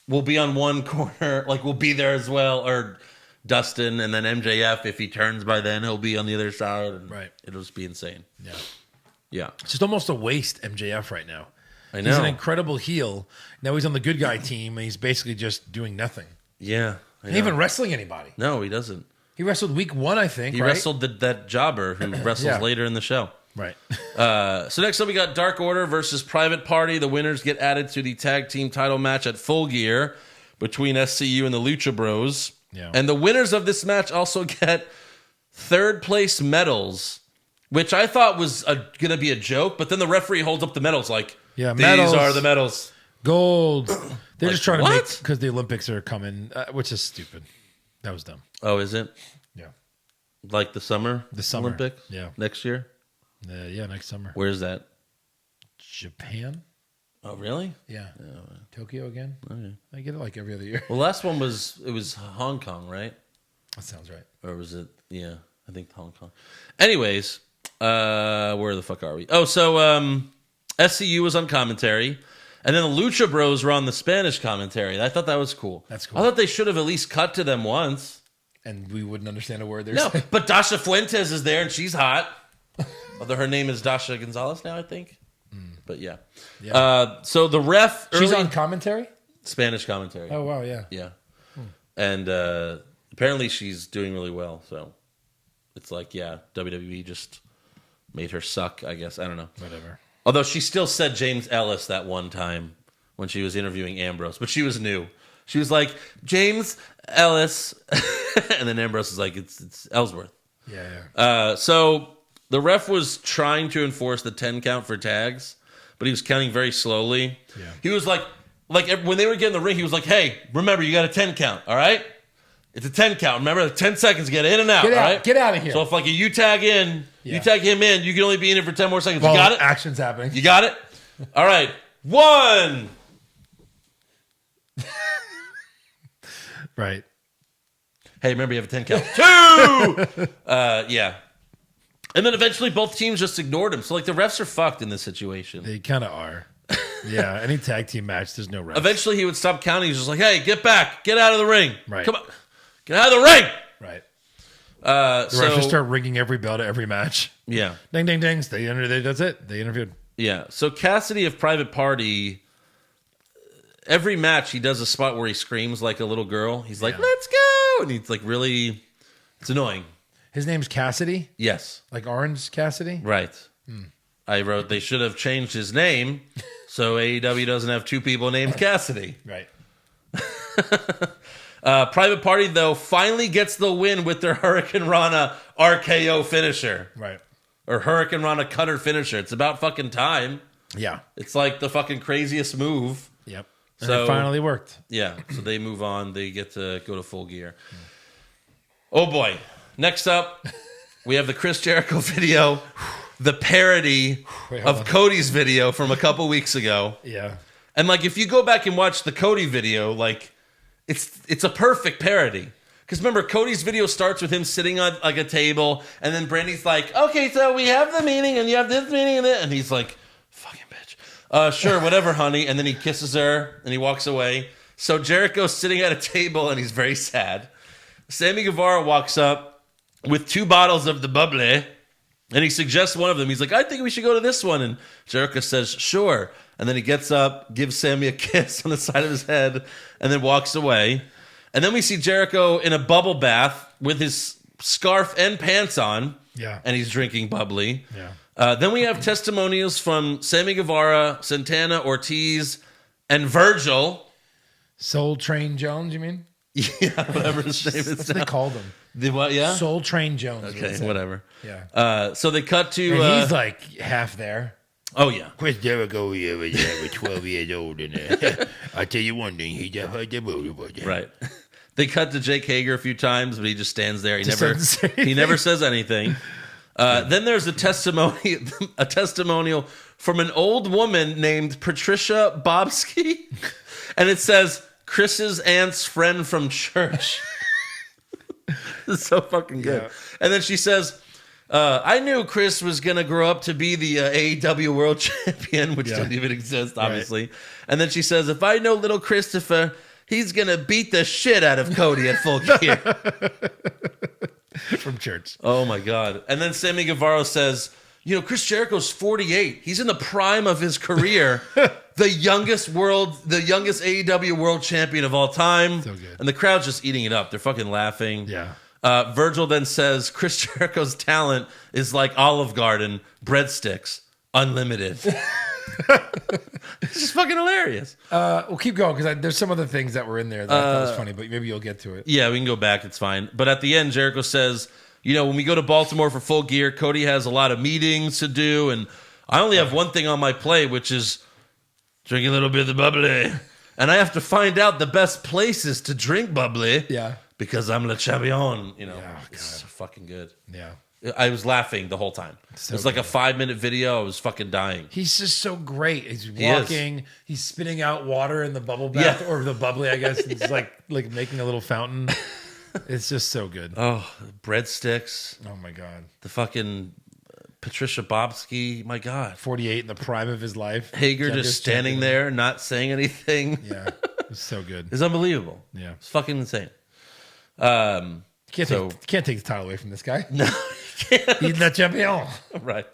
will be on one corner. We'll be there as well, or Dustin, and then MJF. If he turns by then, he'll be on the other side. And Right. It'll just be insane. Yeah. Yeah. It's just almost a waste, MJF, right now. I know. He's an incredible heel. Now he's on the good guy team, and he's basically just doing nothing. Yeah. Not even wrestling anybody. No, he doesn't. He wrestled week 1, I think. He right? wrestled that jobber who wrestles Yeah. later in the show. Right. So next up, we got Dark Order versus Private Party. The winners get added to the tag team title match at Full Gear between SCU and the Lucha Bros. Yeah. And the winners of this match also get 3rd place medals, which I thought was going to be a joke. But then the referee holds up the medals like, Yeah, these medals. are the medals. Gold. They're just trying to make, what? because the Olympics are coming, which is stupid. That was dumb. Oh, is it? Yeah. Like the summer Olympics? Yeah. Next year? Yeah, next summer. Where's that? Japan? Oh, really? Yeah. Tokyo again? Okay. I get it like every other year. Well, last one was Hong Kong, right? That sounds right. Or was it? Yeah, I think Hong Kong. Anyways, where the fuck are we? Oh, so SCU was on commentary, and then the Lucha Bros were on the Spanish commentary. I thought that was cool. That's cool. I thought they should have at least cut to them once. And we wouldn't understand a word they're No, saying. but Dasha Fuentes is there, and she's hot. Although her name is Dasha Gonzalez now, I think. But yeah. So the ref... She's early- on commentary? Spanish commentary. Oh, wow, yeah. Yeah. And apparently she's doing really well. So it's like, yeah, WWE just made her suck, I guess. I don't know. Whatever. Although she still said James Ellis that one time when she was interviewing Ambrose. But she was new. She was like, James Ellis. And then Ambrose was like, it's Ellsworth. Yeah. So the ref was trying to enforce the 10 count for tags, but he was counting very slowly. Yeah. He was like when they were getting the ring, he was like, hey, remember, you got a 10 count, all right? It's a 10 count. Remember, 10 seconds to get in and out, Get out. all right? Get out of here. So if you tag in, You tag him in, you can only be in it for 10 more seconds. Well, you got it? action's happening. You got it? All right. 1. Right. Hey, remember you have a 10 count. 2! Yeah. And then eventually both teams just ignored him. So, like, the refs are fucked in this situation. They kind of are. Yeah, any tag team match, there's no refs. Eventually he would stop counting. He's just like, hey, get back. Get out of the ring. Right. Come on. Get out of the ring. Right. The refs just start ringing every bell to every match. Yeah. Ding, ding, dings. That's it. They interviewed. Yeah. So Cassidy of Private Party, every match he does a spot where he screams like a little girl. He's like, let's go. And he's like really, it's annoying. His name's Cassidy? Yes. Like Orange Cassidy? Right. I wrote they should have changed his name so AEW doesn't have 2 people named Cassidy. Right. Private Party, though, finally gets the win with their Hurricane Rana RKO finisher. Right. Or Hurricane Rana cutter finisher. It's about fucking time. Yeah. It's like the fucking craziest move. Yep. And So it finally worked. Yeah, so they move on. They get to go to Full Gear. Oh boy. Next up, we have the Chris Jericho video, the parody of Cody's video from a couple weeks ago. Yeah. And like if you go back and watch the Cody video, like it's a perfect parody. Because remember, Cody's video starts with him sitting on like a table, and then Brandy's like, okay, so we have the meeting, and you have this meeting, and he's like, fucking bitch. Sure, whatever, honey. And then he kisses her, and he walks away. So Jericho's sitting at a table, and he's very sad. Sammy Guevara walks up with 2 bottles of the bubbly, and he suggests one of them. He's like, I think we should go to this one. And Jericho says, sure. And then he gets up, gives Sammy a kiss on the side of his head, and then walks away. And then we see Jericho in a bubble bath with his scarf and pants on. Yeah. And he's drinking bubbly. Yeah. Then we have testimonials from Sammy Guevara, Santana, Ortiz, and Virgil. Soul Train Jones, you mean? Yeah, whatever his name is. That's what they called him. The what? Yeah. Soul Train Jones. Okay, whatever. Yeah. So they cut to. And he's like half there. Oh yeah. Chris Jericho was 12 years old, and I'll tell you one thing, he just heard the booty boy. Right. They cut to Jake Hager a few times, but he just stands there. He Just never doesn't say he never says anything. Then there's a testimonial from an old woman named Patricia Bobsky, and it says Chris's aunt's friend from church. It's so fucking good. Yeah. And then she says, I knew Chris was going to grow up to be the AEW World Champion, which didn't even exist, obviously. Right. And then she says, if I know little Christopher, he's going to beat the shit out of Cody at Full Gear. From church. Oh, my God. And then Sammy Guevara says, you know, Chris Jericho's 48. He's in the prime of his career. The youngest AEW World Champion of all time. So good. And the crowd's just eating it up. They're fucking laughing. Yeah. Virgil then says Chris Jericho's talent is like Olive Garden breadsticks, unlimited. It's just fucking hilarious. We'll keep going because there's some other things that were in there that I thought was funny, but maybe you'll get to it. Yeah, we can go back. It's fine. But at the end, Jericho says, you know, when we go to Baltimore for Full Gear, Cody has a lot of meetings to do, and I only have one thing on my plate, which is drink a little bit of the bubbly. And I have to find out the best places to drink bubbly. Yeah. Because I'm le champion, you know. Yeah, it's so fucking good. Yeah. I was laughing the whole time. So it was like a 5-minute video. I was fucking dying. He's just so great. He's walking. He's spitting out water in the bubble bath or the bubbly, I guess. It's like making a little fountain. It's just so good. Oh, breadsticks. Oh my God. The fucking Patricia Bobsky. My God. 48 in the prime of his life. Hager just standing there, not saying anything. Yeah. It's so good. It's unbelievable. Yeah. It's fucking insane. Can't take the title away from this guy. No, he's the champion. Right.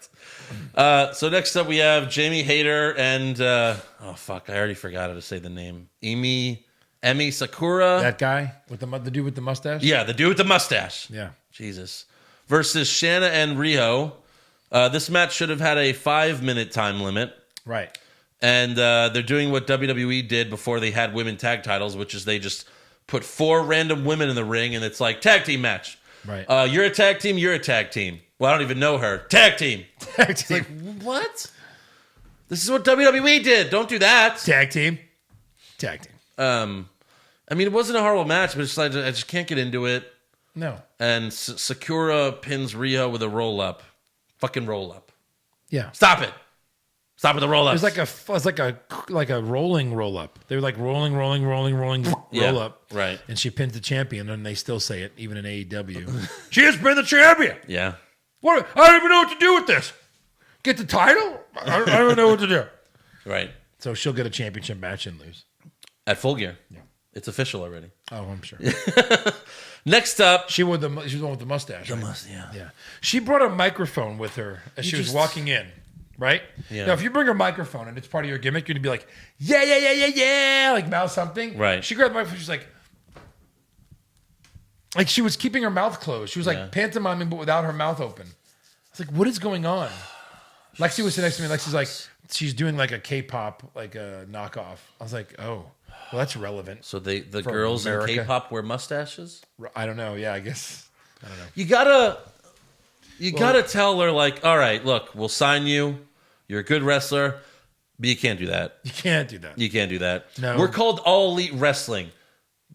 So next up we have Jamie Hayter and oh fuck, I already forgot how to say the name. Emi Sakura. That guy with the dude with the mustache. Yeah, the dude with the mustache. Yeah. Jesus. Versus Shanna and Riho. This match should have had a 5-minute time limit. Right. And they're doing what WWE did before they had women tag titles, which is they just put 4 random women in the ring, and it's like, tag team match. Right. You're a tag team, you're a tag team. Well, I don't even know her. Tag team. Tag team. It's like, what? This is what WWE did. Don't do that. Tag team. Tag team. I mean, it wasn't a horrible match, but it's like, I just can't get into it. No. And Sakura pins Riho with a roll-up. fucking roll up. Yeah. Stop it. Stop with the roll It ups. was like a rolling roll up. They were like rolling Yeah, roll up. right. And she pins the champion, and they still say it even in AEW. She has been the champion. Yeah. What? I don't even know what to do with this. Get the title? I don't know what to do. Right. So she'll get a championship match and lose. At Full Gear. Yeah. It's official already. Oh, I'm sure. Next up. She was the one with the mustache. Right? Yeah. Yeah. She brought a microphone with her as she was walking in. Right? Yeah. Now, if you bring a microphone and it's part of your gimmick, you're going to be like, yeah, like mouth something. Right. She grabbed the microphone. She's like she was keeping her mouth closed. She was like pantomiming, but without her mouth open. I was like, what is going on? Lexi was sitting next to me. Lexi's like, she's doing like a K-pop, like a knockoff. I was like, oh, well, that's relevant. So the For girls America. in K-pop wear mustaches? I don't know. Yeah, I guess. I don't know. You gotta tell her, like, all right, look, we'll sign you. You're a good wrestler, but you can't do that. You can't do that. You can't do that. No. We're called All Elite Wrestling.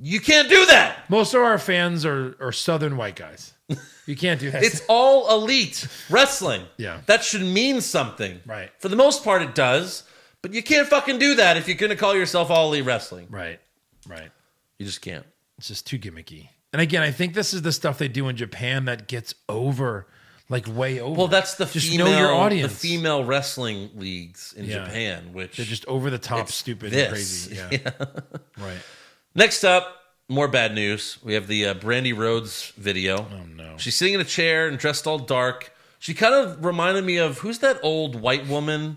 You can't do that. Most of our fans are Southern white guys. You can't do that. It's All Elite Wrestling. Yeah. That should mean something. Right. For the most part, it does. But you can't fucking do that if you're going to call yourself All Elite Wrestling. right. You just can't. It's just too gimmicky. And again, I think this is the stuff they do in Japan that gets over, like way over. Well, that's the just female, know your audience. the female wrestling leagues in Yeah. Japan, which They're just over the top, it's stupid, this. and crazy. Yeah. Right. Next up, more bad news. We have the Brandy Rhodes video. Oh no. She's sitting in a chair and dressed all dark. She kind of reminded me of, who's that old white woman?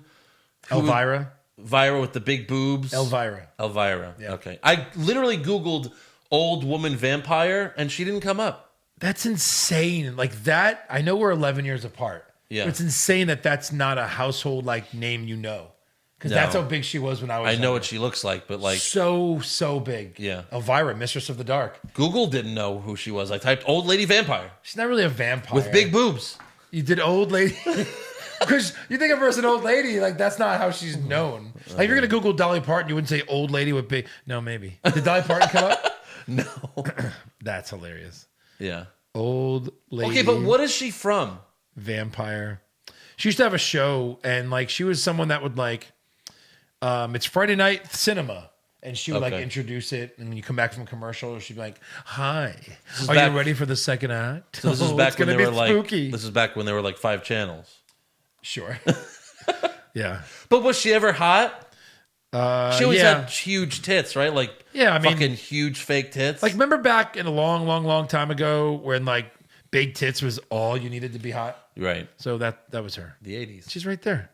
Elvira. With the big boobs. Elvira. Yeah. Okay. I literally Googled old woman vampire and she didn't come up. That's insane. Like that. I know we're 11 years apart. Yeah. But it's insane that that's not a household like name, because No. that's how big she was when I was. I know younger. what she looks like, but like so big. Yeah. Elvira, Mistress of the Dark. Google didn't know who she was. I typed old lady vampire She's not really a vampire with big boobs. You did old lady. Because you think of her as an old lady, like that's not how she's known. Like if you're gonna Google Dolly Parton, you wouldn't say old lady with big. No, maybe. Did Dolly Parton come up? No. That's hilarious. Yeah. Old lady. Okay, but what is she from? Vampire. She used to have a show, and like she was someone that would like, it's Friday night cinema, and she would like Okay. introduce it, and when you come back from commercial, she'd be like, "Hi, are back- you ready for the second act?" So this is Oh, back it's when gonna they be were like spooky. this is back when there were like 5 channels. Sure. Yeah. But was she ever hot? She always yeah. had huge tits, right? Like Yeah, I mean- fucking huge fake tits. Like, remember back in a long time ago when like big tits was all you needed to be hot? right. So that was her. The 80s. She's right there.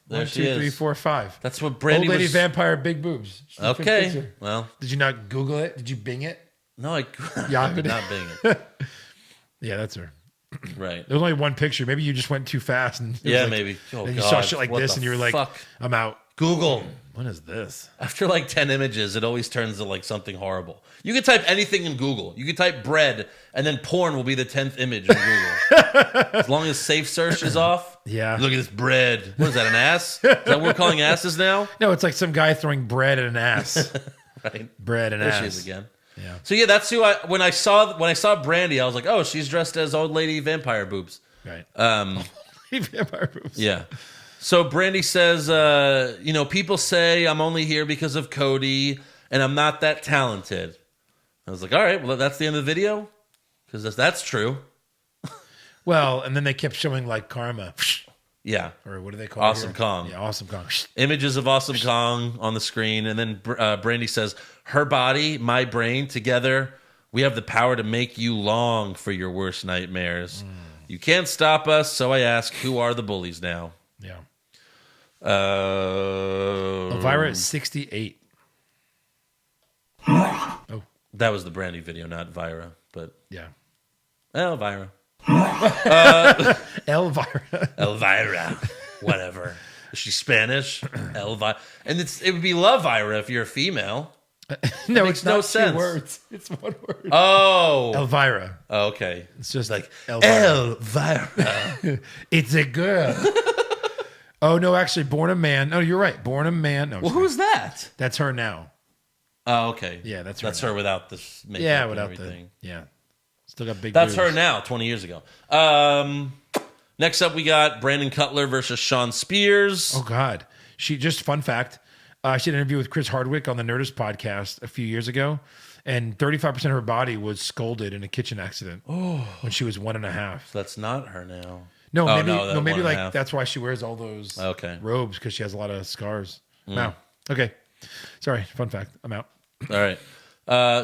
There 1, she 2, is. 3, 4, 5. That's what Brandy Old lady was. vampire, big boobs. She's a fit Okay. picture. Well, Did you not Google it? Did you Bing it? no, I Yahoo. did not being it. Yeah, that's her. Right. There's only one picture. Maybe you just went too fast. And it was Yeah, like- maybe. Oh, and you saw God. shit like What this, the and you were like, fuck? "I'm out." Google. What is this? After like 10 images, it always turns to like something horrible. You can type anything in Google. You can type bread, and then porn will be the 10th image in Google. As long as safe search is off. Yeah. Look at this bread. What is that, an ass? Is that what we're calling asses now? No, it's like some guy throwing bread at an ass. Right. Bread and There ass. she is again. Yeah. So yeah, that's who when I saw Brandy, I was like, oh, she's dressed as old lady vampire boobs. Right. Yeah. So Brandy says, people say I'm only here because of Cody and I'm not that talented. I was like, all right, well, that's the end of the video? Because that's true. Well, and then they kept showing like Karma. Yeah. Or what do they call it? Awesome here? Kong. Yeah, Awesome Kong. Images of Awesome Kong on the screen. And then Brandy says, her body, my brain, together, we have the power to make you long for your worst nightmares. You can't stop us, so I ask, who are the bullies now? Yeah. Uh, Elvira is 68. That was the Brandy video, not Vira, but Yeah. Elvira. Elvira. Elvira. Whatever. Is she Spanish? Elvira. And it would be Lovira if you're a female. No, makes it's no not sense. 2 words. It's 1 word. Oh. Elvira. Okay. It's just Like Elvira. Elvira. It's a girl. Oh, no, actually, Born a Man. No, you're right. Born a Man. No, Well, who's that? that's her now. Oh, okay. Yeah, that's her That's now. her without this makeup Yeah, and without everything. the. Yeah. Still got big That's boobs. her now, 20 years ago. Next up, we got Brandon Cutler versus Sean Spears. Oh God. Fun fact. She had an interview with Chris Hardwick on the Nerdist podcast a few years ago, and 35% of her body was scalded in a kitchen accident when she was 1.5. So that's not her now. No, Oh, maybe no, that maybe 1.5. that's why she wears all those robes, because she has a lot of scars. Wow. Okay. Sorry. Fun fact. I'm out. All right.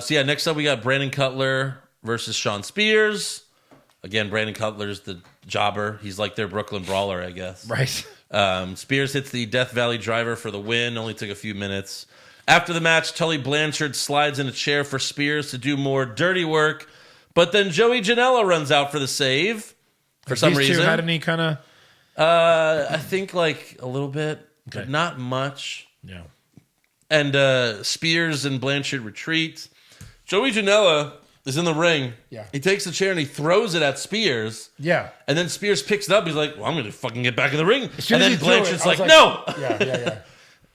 So yeah, next up we got Brandon Cutler versus Sean Spears. Again, Brandon Cutler's the jobber. He's like their Brooklyn Brawler, I guess. Right. Spears hits the Death Valley Driver for the win. Only took a few minutes. After the match, Tully Blanchard slides in a chair for Spears to do more dirty work, but then Joey Janela runs out for the save for some These two reason. had any kind of... I think like a little bit, but not much. Yeah. And Spears and Blanchard retreat. Joey Janela is in the ring. Yeah. He takes the chair and he throws it at Spears. Yeah. And then Spears picks it up. He's like, well, I'm going to fucking get back in the ring. As soon And as then he threw Blanchard's it, I was like, no. Yeah.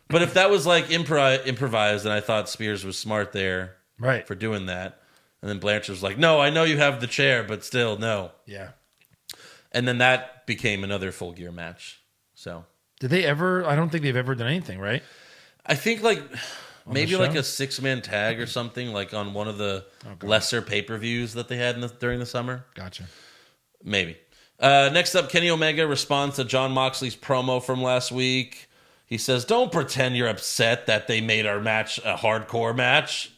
But if that was like improvised, then I thought Spears was smart there Right. for doing that. And then Blanchard was like, no, I know you have the chair, but still, no. Yeah. And then that became another Full Gear match. So Did they ever... I don't think they've ever done anything, right? I think like maybe show? like a 6-man tag or something, like on one of the lesser pay-per-views that they had during the summer. Gotcha. Maybe. Next up, Kenny Omega responds to John Moxley's promo from last week. He says, don't pretend you're upset that they made our match a hardcore match.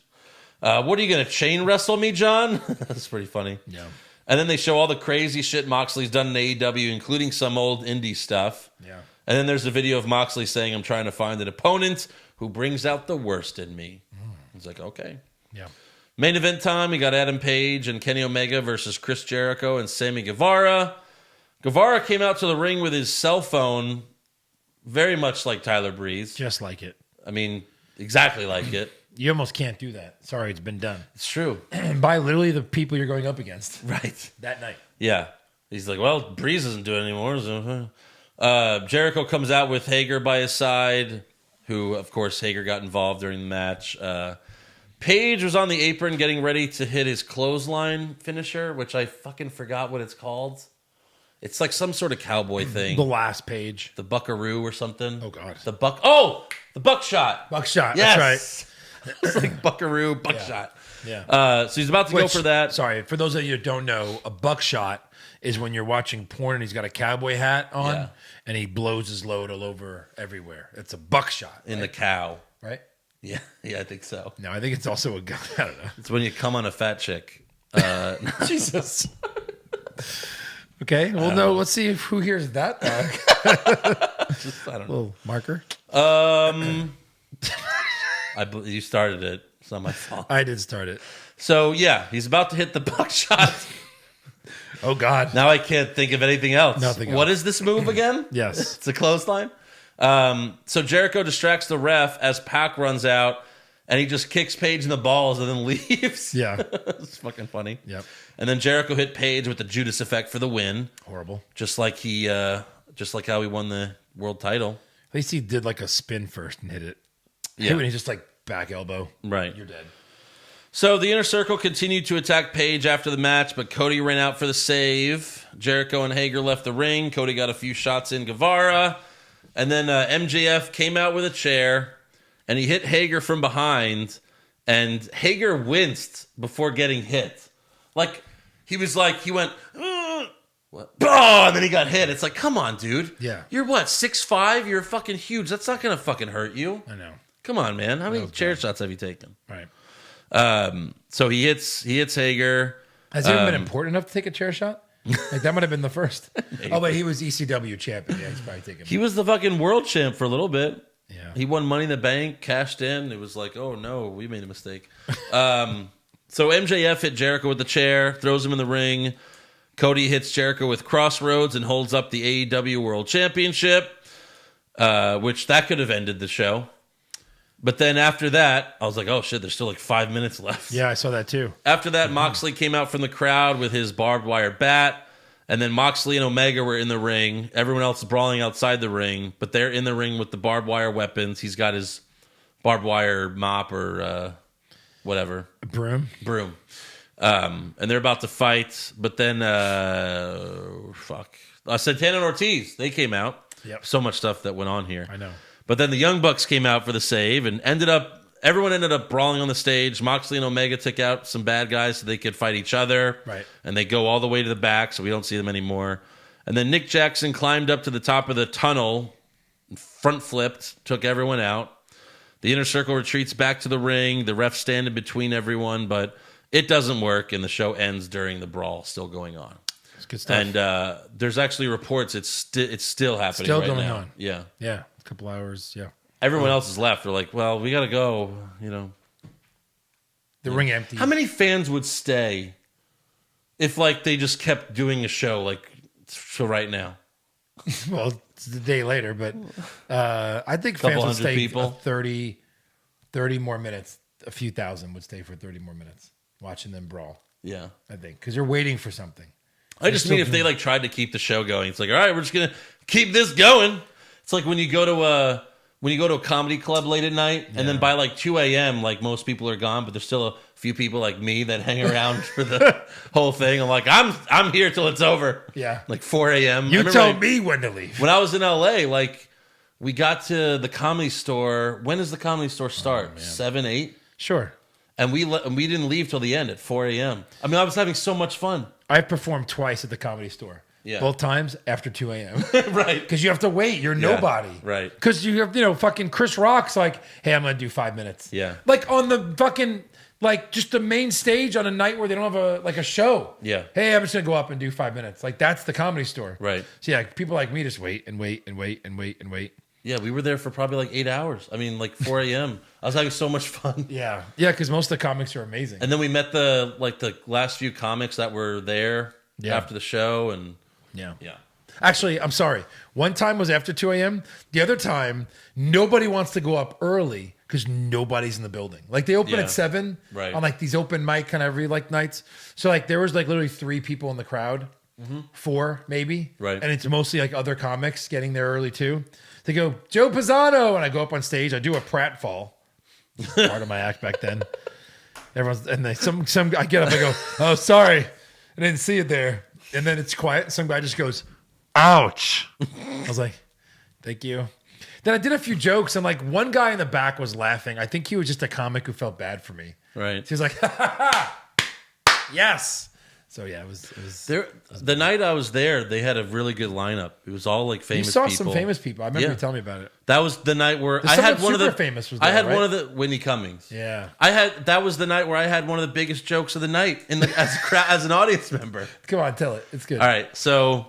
What are you going to chain wrestle me, John? That's pretty funny. Yeah. And then they show all the crazy shit Moxley's done in AEW, including some old indie stuff. Yeah. And then there's a video of Moxley saying, I'm trying to find an opponent who brings out the worst in me. He's like, okay. Yeah. Main event time, we got Adam Page and Kenny Omega versus Chris Jericho and Sammy Guevara. Guevara came out to the ring with his cell phone, very much like Tyler Breeze. Just like it. I mean, exactly like it. You almost can't do that. Sorry, it's been done. It's true. And by literally the people you're going up against Right. that night. Yeah. He's like, well, Breeze isn't doing it anymore. So, Jericho comes out with Hager by his side, who, of course, Hager got involved during the match. Page was on the apron getting ready to hit his clothesline finisher, which I fucking forgot what it's called. It's like some sort of cowboy thing. The last page. The Buckaroo or something. Oh, God. The Buckshot. Buckshot. Yes. That's It's like Buckaroo, Buckshot. right. Yeah. So he's about to go for that. Sorry, for those of you that don't know, a buckshot is when you're watching porn and he's got a cowboy hat on Yeah. and he blows his load all over everywhere. It's a buckshot. In the cow. Right? Yeah, I think so. No, I think it's also a gun. I don't know. It's when you come on a fat chick. Jesus. Okay. Well, no, let's see who hears that. I don't know. Little marker. You started it. It's not my fault. I did start it. So, yeah, he's about to hit the buckshot. Oh, God. Now I can't think of anything else. Nothing What else. is this move again? Yes. It's a clothesline. So Jericho distracts the ref as Pac runs out, and he just kicks Page in the balls and then leaves. Yeah. It's fucking funny. Yep. And then Jericho hit Page with the Judas effect for the win, Horrible. just like how he won the world title. At least he did like a spin first and hit it. Yeah. And he's just like back elbow. Right. You're dead. So the Inner Circle continued to attack Page after the match, but Cody ran out for the save. Jericho and Hager left the ring. Cody got a few shots in Guevara. And then MJF came out with a chair, and he hit Hager from behind, and Hager winced before getting hit. Like, he went, what? Oh, and then he got hit. It's like, come on, dude. Yeah. You're what, 6'5"? You're fucking huge. That's not going to fucking hurt you. I know. Come on, man. How many chair shots have you taken? Right. So he hits Hager. Has he even been important enough to take a chair shot? Like that might have been the first. Oh, but he was ECW champion. Yeah, he's probably taking. He was the fucking world champ for a little bit. Yeah. He won Money in the Bank, cashed in. It was like, oh no, we made a mistake. So MJF hit Jericho with the chair, throws him in the ring. Cody hits Jericho with Crossroads and holds up the AEW World Championship, which that could have ended the show. But then after that, I was like, oh shit, there's still like 5 minutes left. Yeah, I saw that too. After that, Moxley came out from the crowd with his barbed wire bat. And then Moxley and Omega were in the ring. Everyone else is brawling outside the ring, but they're in the ring with the barbed wire weapons. He's got his barbed wire mop or whatever. Broom. And they're about to fight, but then Santana and Ortiz, they came out. Yep. So much stuff that went on here. I know. But then the Young Bucks came out for the save and everyone ended up brawling on the stage. Moxley and Omega took out some bad guys so they could fight each other. Right. And they go all the way to the back, so we don't see them anymore. And then Nick Jackson climbed up to the top of the tunnel, front flipped, took everyone out. The Inner Circle retreats back to the ring. The refs stand in between everyone, but it doesn't work, and the show ends during the brawl still going on. It's good stuff. And there's actually reports it's still happening Still right going now. on. Yeah. Yeah, a couple hours. Yeah. Everyone else is left. They're like, well, we got to go, you know. The ring empty. How many fans would stay if, like, they just kept doing a show, like, so right now? Well, it's the day later, but I think Couple fans would hundred stay people. 30 more minutes. A few thousand would stay for 30 more minutes watching them brawl, Yeah. I think, because they're waiting for something. I just mean if they, like, tried to keep the show going. It's like, all right, we're just going to keep this going. It's like when you go to a comedy club late at night, and then by, like, 2 a.m., like, most people are gone, but there's still a few people like me that hang around for the whole thing. I'm like, I'm here till it's over. Yeah. Like 4 a.m. You tell me when to leave. When I was in LA, like, we got to the Comedy Store. When does the Comedy Store start? 7, 8? Sure. And we didn't leave till the end at 4 a.m. I mean, I was having so much fun. I performed twice at the Comedy Store. Yeah. Both times after 2 a.m. Right. Because you have to wait. You're nobody. Right. Because you have, fucking Chris Rock's like, hey, I'm going to do 5 minutes. Yeah. Like on the fucking, like just the main stage on a night where they don't have a show. Yeah. Hey, I'm just going to go up and do 5 minutes. Like that's the Comedy Store. Right. So yeah, people like me just wait and wait and wait and wait and wait. Yeah, we were there for probably like 8 hours. I mean, like 4 a.m. I was having so much fun. Yeah. Yeah, because most of the comics are amazing. And then we met the last few comics that were there after the show. And yeah. yeah. Actually, I'm sorry. One time was after 2 a.m. The other time, nobody wants to go up early because nobody's in the building. Like they open at 7 Right. on like these open mic kind of every like nights. So like there was like literally 3 people in the crowd, 4 maybe. Right. And it's mostly like other comics getting there early too. They go, Joe Pisano. And I go up on stage. I do a pratfall. Part of my act back then. Some I get up. I go, oh, sorry. I didn't see it there. And then it's quiet. Some guy just goes, ouch. I was like, thank you. Then I did a few jokes, and like one guy in the back was laughing. I think he was just a comic who felt bad for me. Right. He was like, ha ha ha. Yes. So yeah, it was There, the night I was there, they had a really good lineup. It was all like you famous saw people. some famous people. I remember you telling me about it. That was the night where I Someone had one of the super famous was I there, had right? one of the Whitney Cummings. Yeah. That was the night where I had one of the biggest jokes of the night as an audience member. Come on, tell it. It's good. All right, so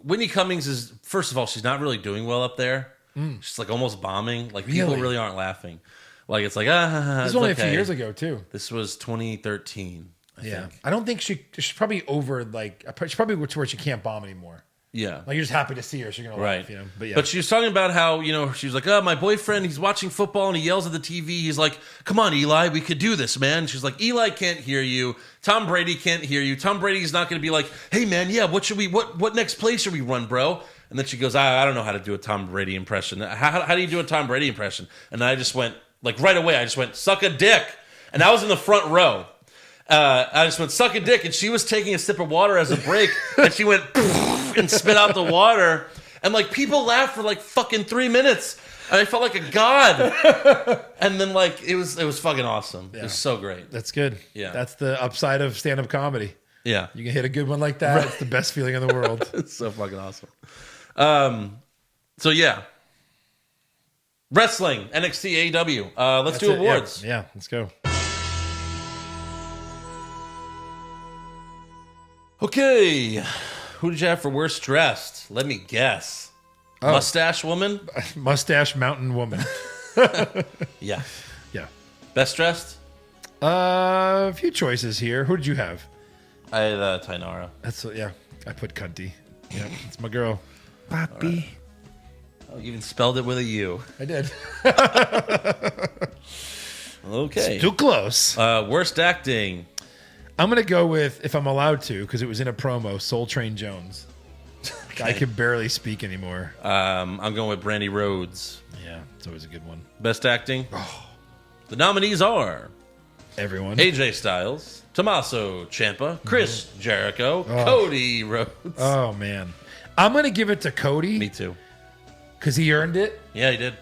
Whitney Cummings is, first of all, she's not really doing well up there. She's like almost bombing. Like people Really? really aren't laughing. Like it's like This was only a few years ago too. This was 2013. I Yeah, think. I don't think she's probably over. Like she's probably to where she can't bomb anymore. Yeah. Like you're just happy to see her. She's gonna laugh, Right. But yeah, But she was talking about how, she was like, oh, my boyfriend, he's watching football and he yells at the TV. He's like, come on, Eli, we could do this, man. She's like, Eli can't hear you. Tom Brady can't hear you. Tom Brady's not going to be like, hey, man, yeah, what next play should we run, bro? And then she goes, I don't know how to do a Tom Brady impression. How do you do a Tom Brady impression? And I just went, like right away, I just went, suck a dick. And I was in the front row. I just went, suck a dick. And she was taking a sip of water as a break. And she went, and spit out the water. And like people laughed for like fucking 3 minutes. And I felt like a god. And then like it was fucking awesome. It was so great. that's good. Yeah. That's the upside of stand-up comedy. Yeah. You can hit a good one like that. It's the best feeling in the world. It's so fucking awesome. So yeah. Wrestling, NXT, AEW. Let's do That's it. awards. Yeah, let's go. Okay. Who did you have for worst dressed? Let me guess. Mustache woman? Mustache mountain woman. Yeah. Yeah. Best dressed? A few choices here. Who did you have? I had Tainara. That's yeah. I put Cunty. Yeah, it's my girl. Papi. Oh, you even spelled it with a U. I did. Okay. Too close. Worst acting. I'm gonna go with, if I'm allowed to, because it was in a promo, Soul Train Jones. I can barely speak anymore. I'm going with Brandy Rhodes. Yeah, it's always a good one. Best acting. The nominees are Everyone. AJ Styles, Tommaso Ciampa, Chris Jericho, Cody Rhodes. Oh, man. I'm going to give it to Cody Me too. because he earned it. Yeah, he did.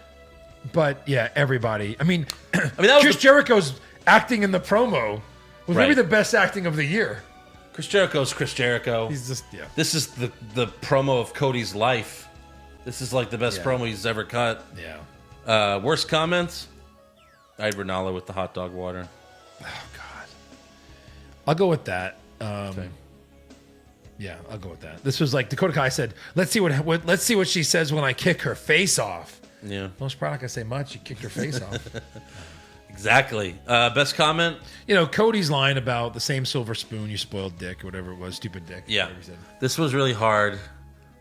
But, yeah, everybody. I mean, that was Chris Jericho's acting in the promo was maybe Right. the best acting of the year. Chris Jericho's Chris Jericho. He's just, yeah. This is the promo of Cody's life. This is like the best Yeah. promo he's ever cut. Yeah. Worst comments? I had Ronaldo with the hot dog water. Oh, God. I'll go with that. Yeah, I'll go with that. This was like Dakota Kai said, let's see what she says when I kick her face off. Yeah, Most probably not gonna say much. You kicked her face off. exactly. Best comment? You know, Cody's line about the same silver spoon, you spoiled dick, or whatever it was, stupid dick. Yeah. whatever he said. This was really hard,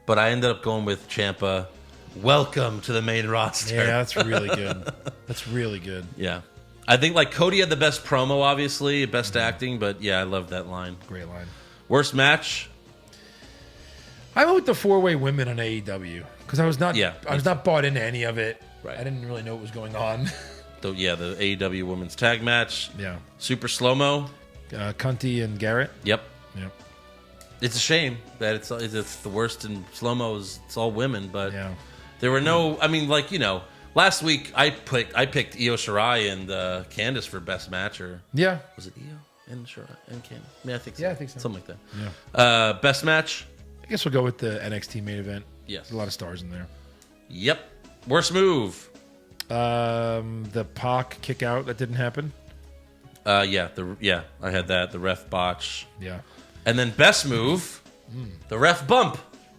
but I ended up going with Ciampa. Welcome to the main roster. Yeah, that's really good. That's really good. Yeah. I think like Cody had the best promo, obviously, best acting, but yeah, I love that line. Great line. Worst match? I went with the 4-way women on AEW because I was not. Yeah, I was not bought into any of it. Right. I didn't really know what was going on. The AEW women's tag match. Yeah. Super slow mo. Cunty and Garrett. Yep. Yep. It's a shame that it's the worst in slow mo. It's all women, but Yeah. there were no. I mean, like last week I picked Io Shirai and Candice for best match, or Yeah. was it Io and Shirai and Candice? Yeah, I think so. Yeah, I think so. Something like that. Yeah. Best match. I guess we'll go with the NXT main event. Yes. There's a lot of stars in there. Yep. Worst move. The Pac kick out that didn't happen. I had that. The ref botch. Yeah. And then best move, the ref bump.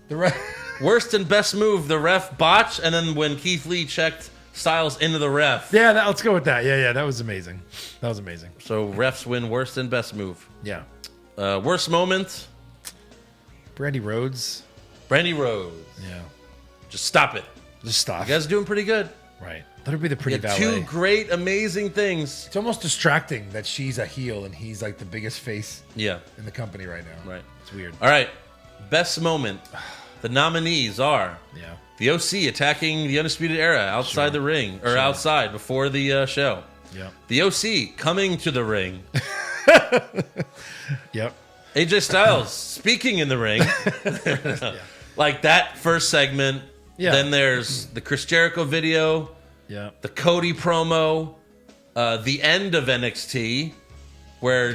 The ref. Worst and best move, the ref botch, and then when Keith Lee checked Styles into the ref. Yeah, let's go with that. Yeah, that was amazing. That was amazing. So refs win worst and best move. Yeah. Worst moment, Brandy Rhodes. Brandy Rhodes. Yeah. Just stop it. Just stop. You guys are doing pretty good. Right. Let her be the pretty You had valet. two great, amazing things. It's almost distracting that she's a heel and he's like the biggest face Yeah, in the company right now. right. It's weird. All right. Best moment. The nominees are Yeah. the OC attacking the Undisputed Era outside the ring, or outside before the show. Yeah. The OC coming to the ring. Yep. AJ Styles speaking in the ring. Like that first segment. Yeah. Then there's the Chris Jericho video, Yeah. the Cody promo, the end of NXT, where,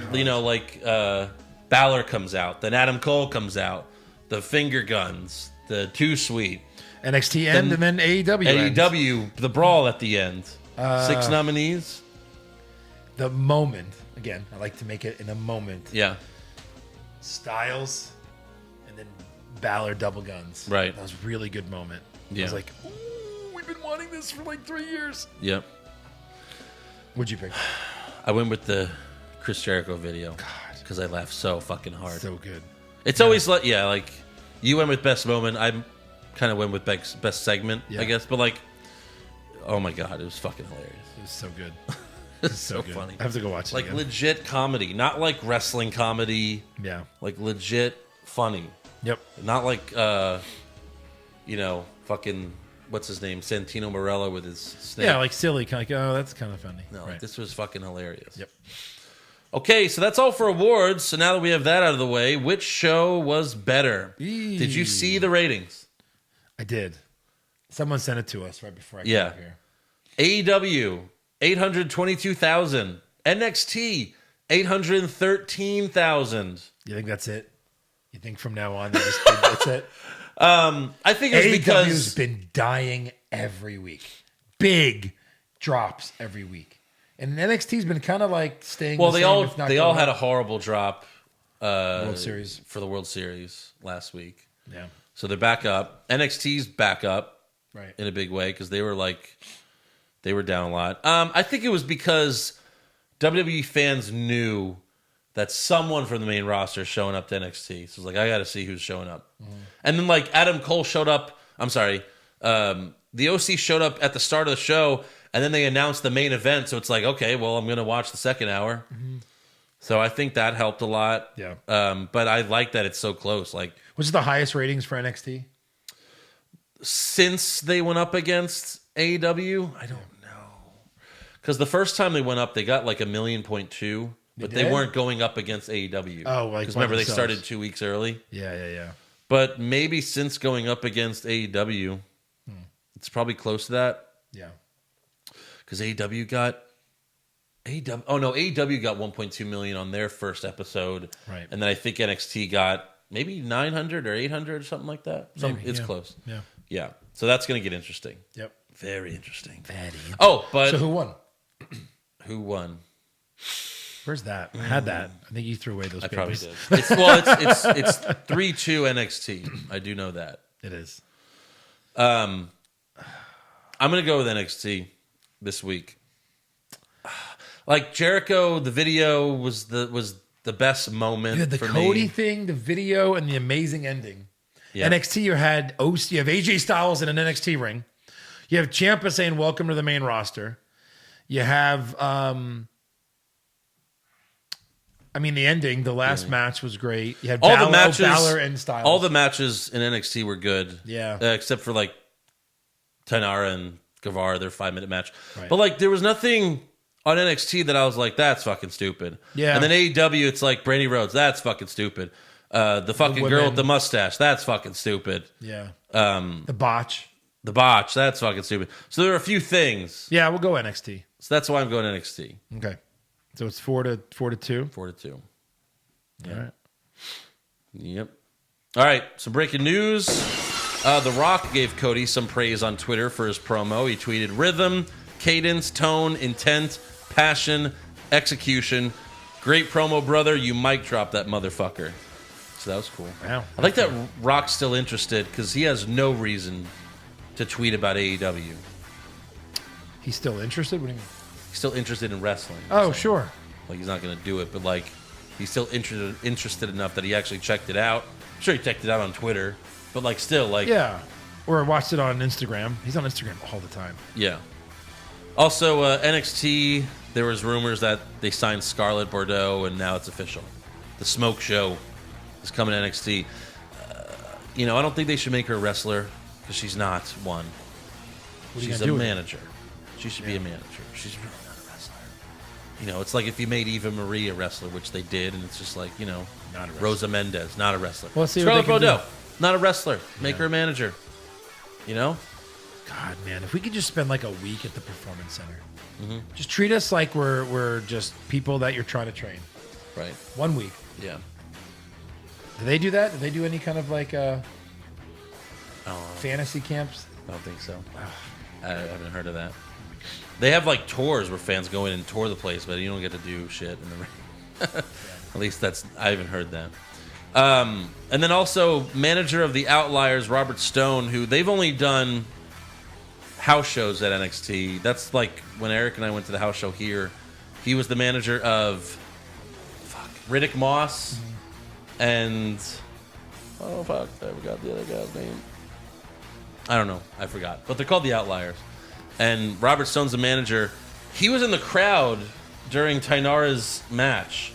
Balor comes out, then Adam Cole comes out, the finger guns, the Too Sweet, NXT end and then AEW. ends. AEW, the brawl at the end. 6 nominees. The moment. Again, I like to make it in a moment. Yeah. Styles and then Balor double guns. Right. That was a really good moment. I Yeah. was like, ooh, we've been wanting this for like 3 years. Yep. What'd you pick? I went with the Chris Jericho video because I laughed so fucking hard. So good. It's always like, you went with best moment. I kind of went with best segment, Yeah. I guess. But like, oh my God, it was fucking hilarious. It was so good. It's so good. funny. I have to go watch it Like again. legit comedy, not like wrestling comedy. Yeah. Like legit funny, Yep. not like fucking what's his name, Santino Marella with his snake. Yeah, like silly. Kind of like, oh, that's kind of funny. No, right. this was fucking hilarious. Yep. Okay, so that's all for awards. So now that we have that out of the way, which show was better? Did you see the ratings? I did. Someone sent it to us right before I came Yeah. up here. AEW, 822,000. NXT, 813,000. You think that's it? You think from now on that's it? I think it's AEW's because been dying every week. Big drops every week. And NXT's been kind of like staying the they same, all if not they all going had a up. horrible drop World Series. for the World Series last week. Yeah. So they're back up. NXT's back up Right. in a big way because they were down a lot. I think it was because WWE fans knew that someone from the main roster is showing up to NXT. So it's like, I got to see who's showing up. And then like Adam Cole showed up. I'm sorry. The OC showed up at the start of the show and then they announced the main event. So it's like, okay, well, I'm going to watch the second hour. So I think that helped a lot. Yeah. But I like that it's so close. Like Which is the highest ratings for NXT? since they went up against AEW, I don't know. Because the first time they went up, they got like 1.2 million, but they did? weren't going up against AEW. Oh, like because by remember they themselves. started 2 weeks early. Yeah. But maybe since going up against AEW, it's probably close to that. Yeah. Because AEW got 1.2 million on their first episode, Right. And then I think NXT got maybe 900 or 800 or something like that. Maybe, It's yeah. close. Yeah. Yeah. So that's going to get interesting. Yep. Very interesting. Very. Oh, but So who won? who won? Where's that? I had that. I think you threw away those I probably papers. did. It's 3-2 NXT. I do know that. It is. I'm gonna go with NXT this week. Like Jericho, the video was the best moment. You had the for Cody me. thing, the video, and the amazing ending. Yeah. NXT, you had AJ Styles in an NXT ring. You have Ciampa saying "Welcome to the main roster." You have, the ending. The last match was great. You had All Balor, the matches, Balor and Styles. all the matches in NXT were good. Yeah. except for like Tanara and Guevara, their 5-minute match. Right. But like there was nothing on NXT that I was like, that's fucking stupid. Yeah. And then AEW, it's like Brandy Rhodes, that's fucking stupid. The fucking girl women. with the mustache, that's fucking stupid. Yeah. The botch. The botch, that's fucking stupid. So there are a few things. Yeah, we'll go NXT. So that's why I'm going NXT. Okay. So it's 4-2. 4-2. All right. Yep. All right. Some breaking news. The Rock gave Cody some praise on Twitter for his promo. He tweeted, "Rhythm, cadence, tone, intent, passion, execution. Great promo, brother. You mic drop that motherfucker." So that was cool. Wow. I like that Rock's still interested because he has no reason to tweet about AEW. He's still interested? What do you mean? He's still interested in wrestling. Oh, So, sure. like he's not going to do it, but like he's still interested enough that he actually checked it out. I'm sure he checked it out on Twitter, but like still like Yeah. Or I watched it on Instagram. He's on Instagram all the time. yeah. Also, NXT, there was rumors that they signed Scarlett Bordeaux, and now it's official. The Smoke Show is coming to NXT. I don't think they should make her a wrestler because she's not one. What are you She's gonna a do with her? manager. She should be a manager. She's really not a wrestler. It's like if you made Eva Marie a wrestler, which they did, and it's just like, Not a wrestler. Rosa Mendez, not a wrestler. Well, let's see what they Scarlett can Bordeaux, not a wrestler. Make her a manager. God, man, if we could just spend like a week at the Performance Center. Mm-hmm. Just treat us like we're just people that you're trying to train. Right. 1 week. Yeah. Do they do that? Do they do any kind of like Oh, fantasy camps? I don't think so. I haven't heard of that. They have like tours where fans go in and tour the place, but you don't get to do shit in the ring. At least I haven't heard that. And then also manager of the Outliers, Robert Stone, who they've only done house shows at NXT. That's like when Eric and I went to the house show here. He was the manager of Riddick Moss and I forgot the other guy's name. I don't know. I forgot. But they're called the Outliers. And Robert Stone's the manager. He was in the crowd during Tainara's match.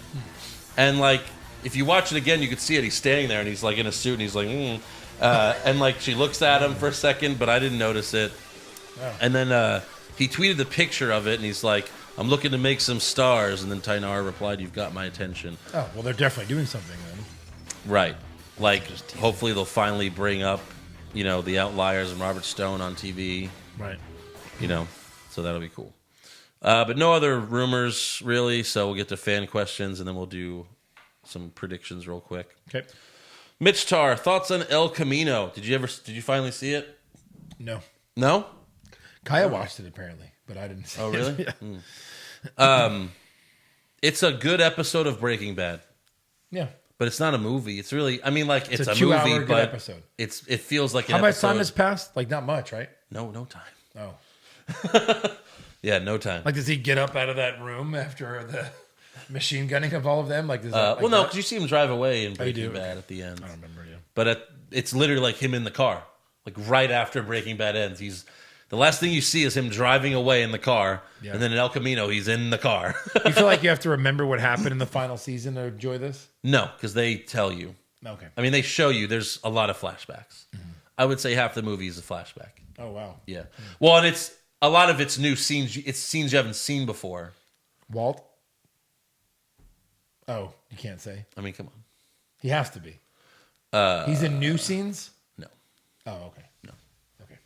And, like, if you watch it again, you could see it. He's standing there, and he's, like, in a suit, and he's like, and, like, she looks at him for a second, but I didn't notice it. Oh. And then he tweeted the picture of it, and he's like, "I'm looking to make some stars." And then Tainara replied, "You've got my attention." Oh, well, they're definitely doing something then. Right. Like, hopefully they'll finally bring up, the Outliers and Robert Stone on TV. Right. So that'll be cool. But no other rumors, really, so we'll get to fan questions, and then we'll do some predictions real quick. Okay. Mitch Tar, thoughts on El Camino? Did you finally see it? No. No? Kaya watched it apparently, but I didn't see Oh, it. really? Yeah. It's a good episode of Breaking Bad, Yeah. but it's not a movie. It's really, it's a a 2-hour movie, good but episode. it feels like an How much episode. time has passed? Like not much, right? No time. Oh. Yeah, no time. Like does he get up out of that room after the machine gunning of all of them? Like, does that, Well, no, because you see him drive away in Breaking do? Bad at the end. I don't remember. Yeah. But it's literally like him in the car. Like right after Breaking Bad ends, the last thing you see is him driving away in the car, Yeah. and then in El Camino, he's in the car. You feel like you have to remember what happened in the final season to enjoy this? No, because they tell you. Okay. I mean, they show you. There's a lot of flashbacks. I would say half the movie is a flashback. Oh wow. Yeah. Well, and a lot of it's new scenes. It's scenes you haven't seen before. Walt? Oh, you can't say. I mean, come on. He has to be. He's in new scenes? No, Oh, okay. no. Okay.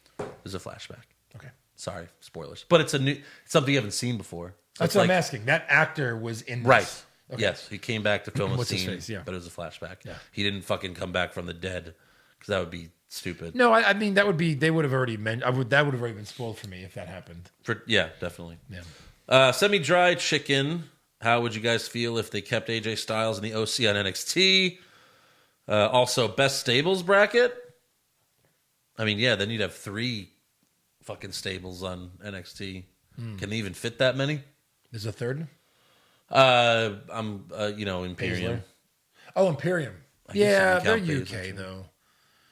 There's a flashback. Okay. Sorry, spoilers. But it's something you haven't seen before. So That's it's what I'm asking. That actor was in this. Right. Okay. Yes, he came back to film a What's his scene, face? Yeah. but it was a flashback. Yeah. He didn't fucking come back from the dead because that would be stupid. No, I mean, that would be, they would have already that would have already been spoiled for me if that happened. Yeah, definitely. Yeah. Semi-dry chicken. How would you guys feel if they kept AJ Styles in the OC on NXT? Also, best stables bracket. I mean, yeah, then you'd have 3 fucking stables on NXT. Can they even fit that many? There's a third? Imperium. Baszler? Oh, Imperium. guess Yeah, you they're can count UK Baszler, though.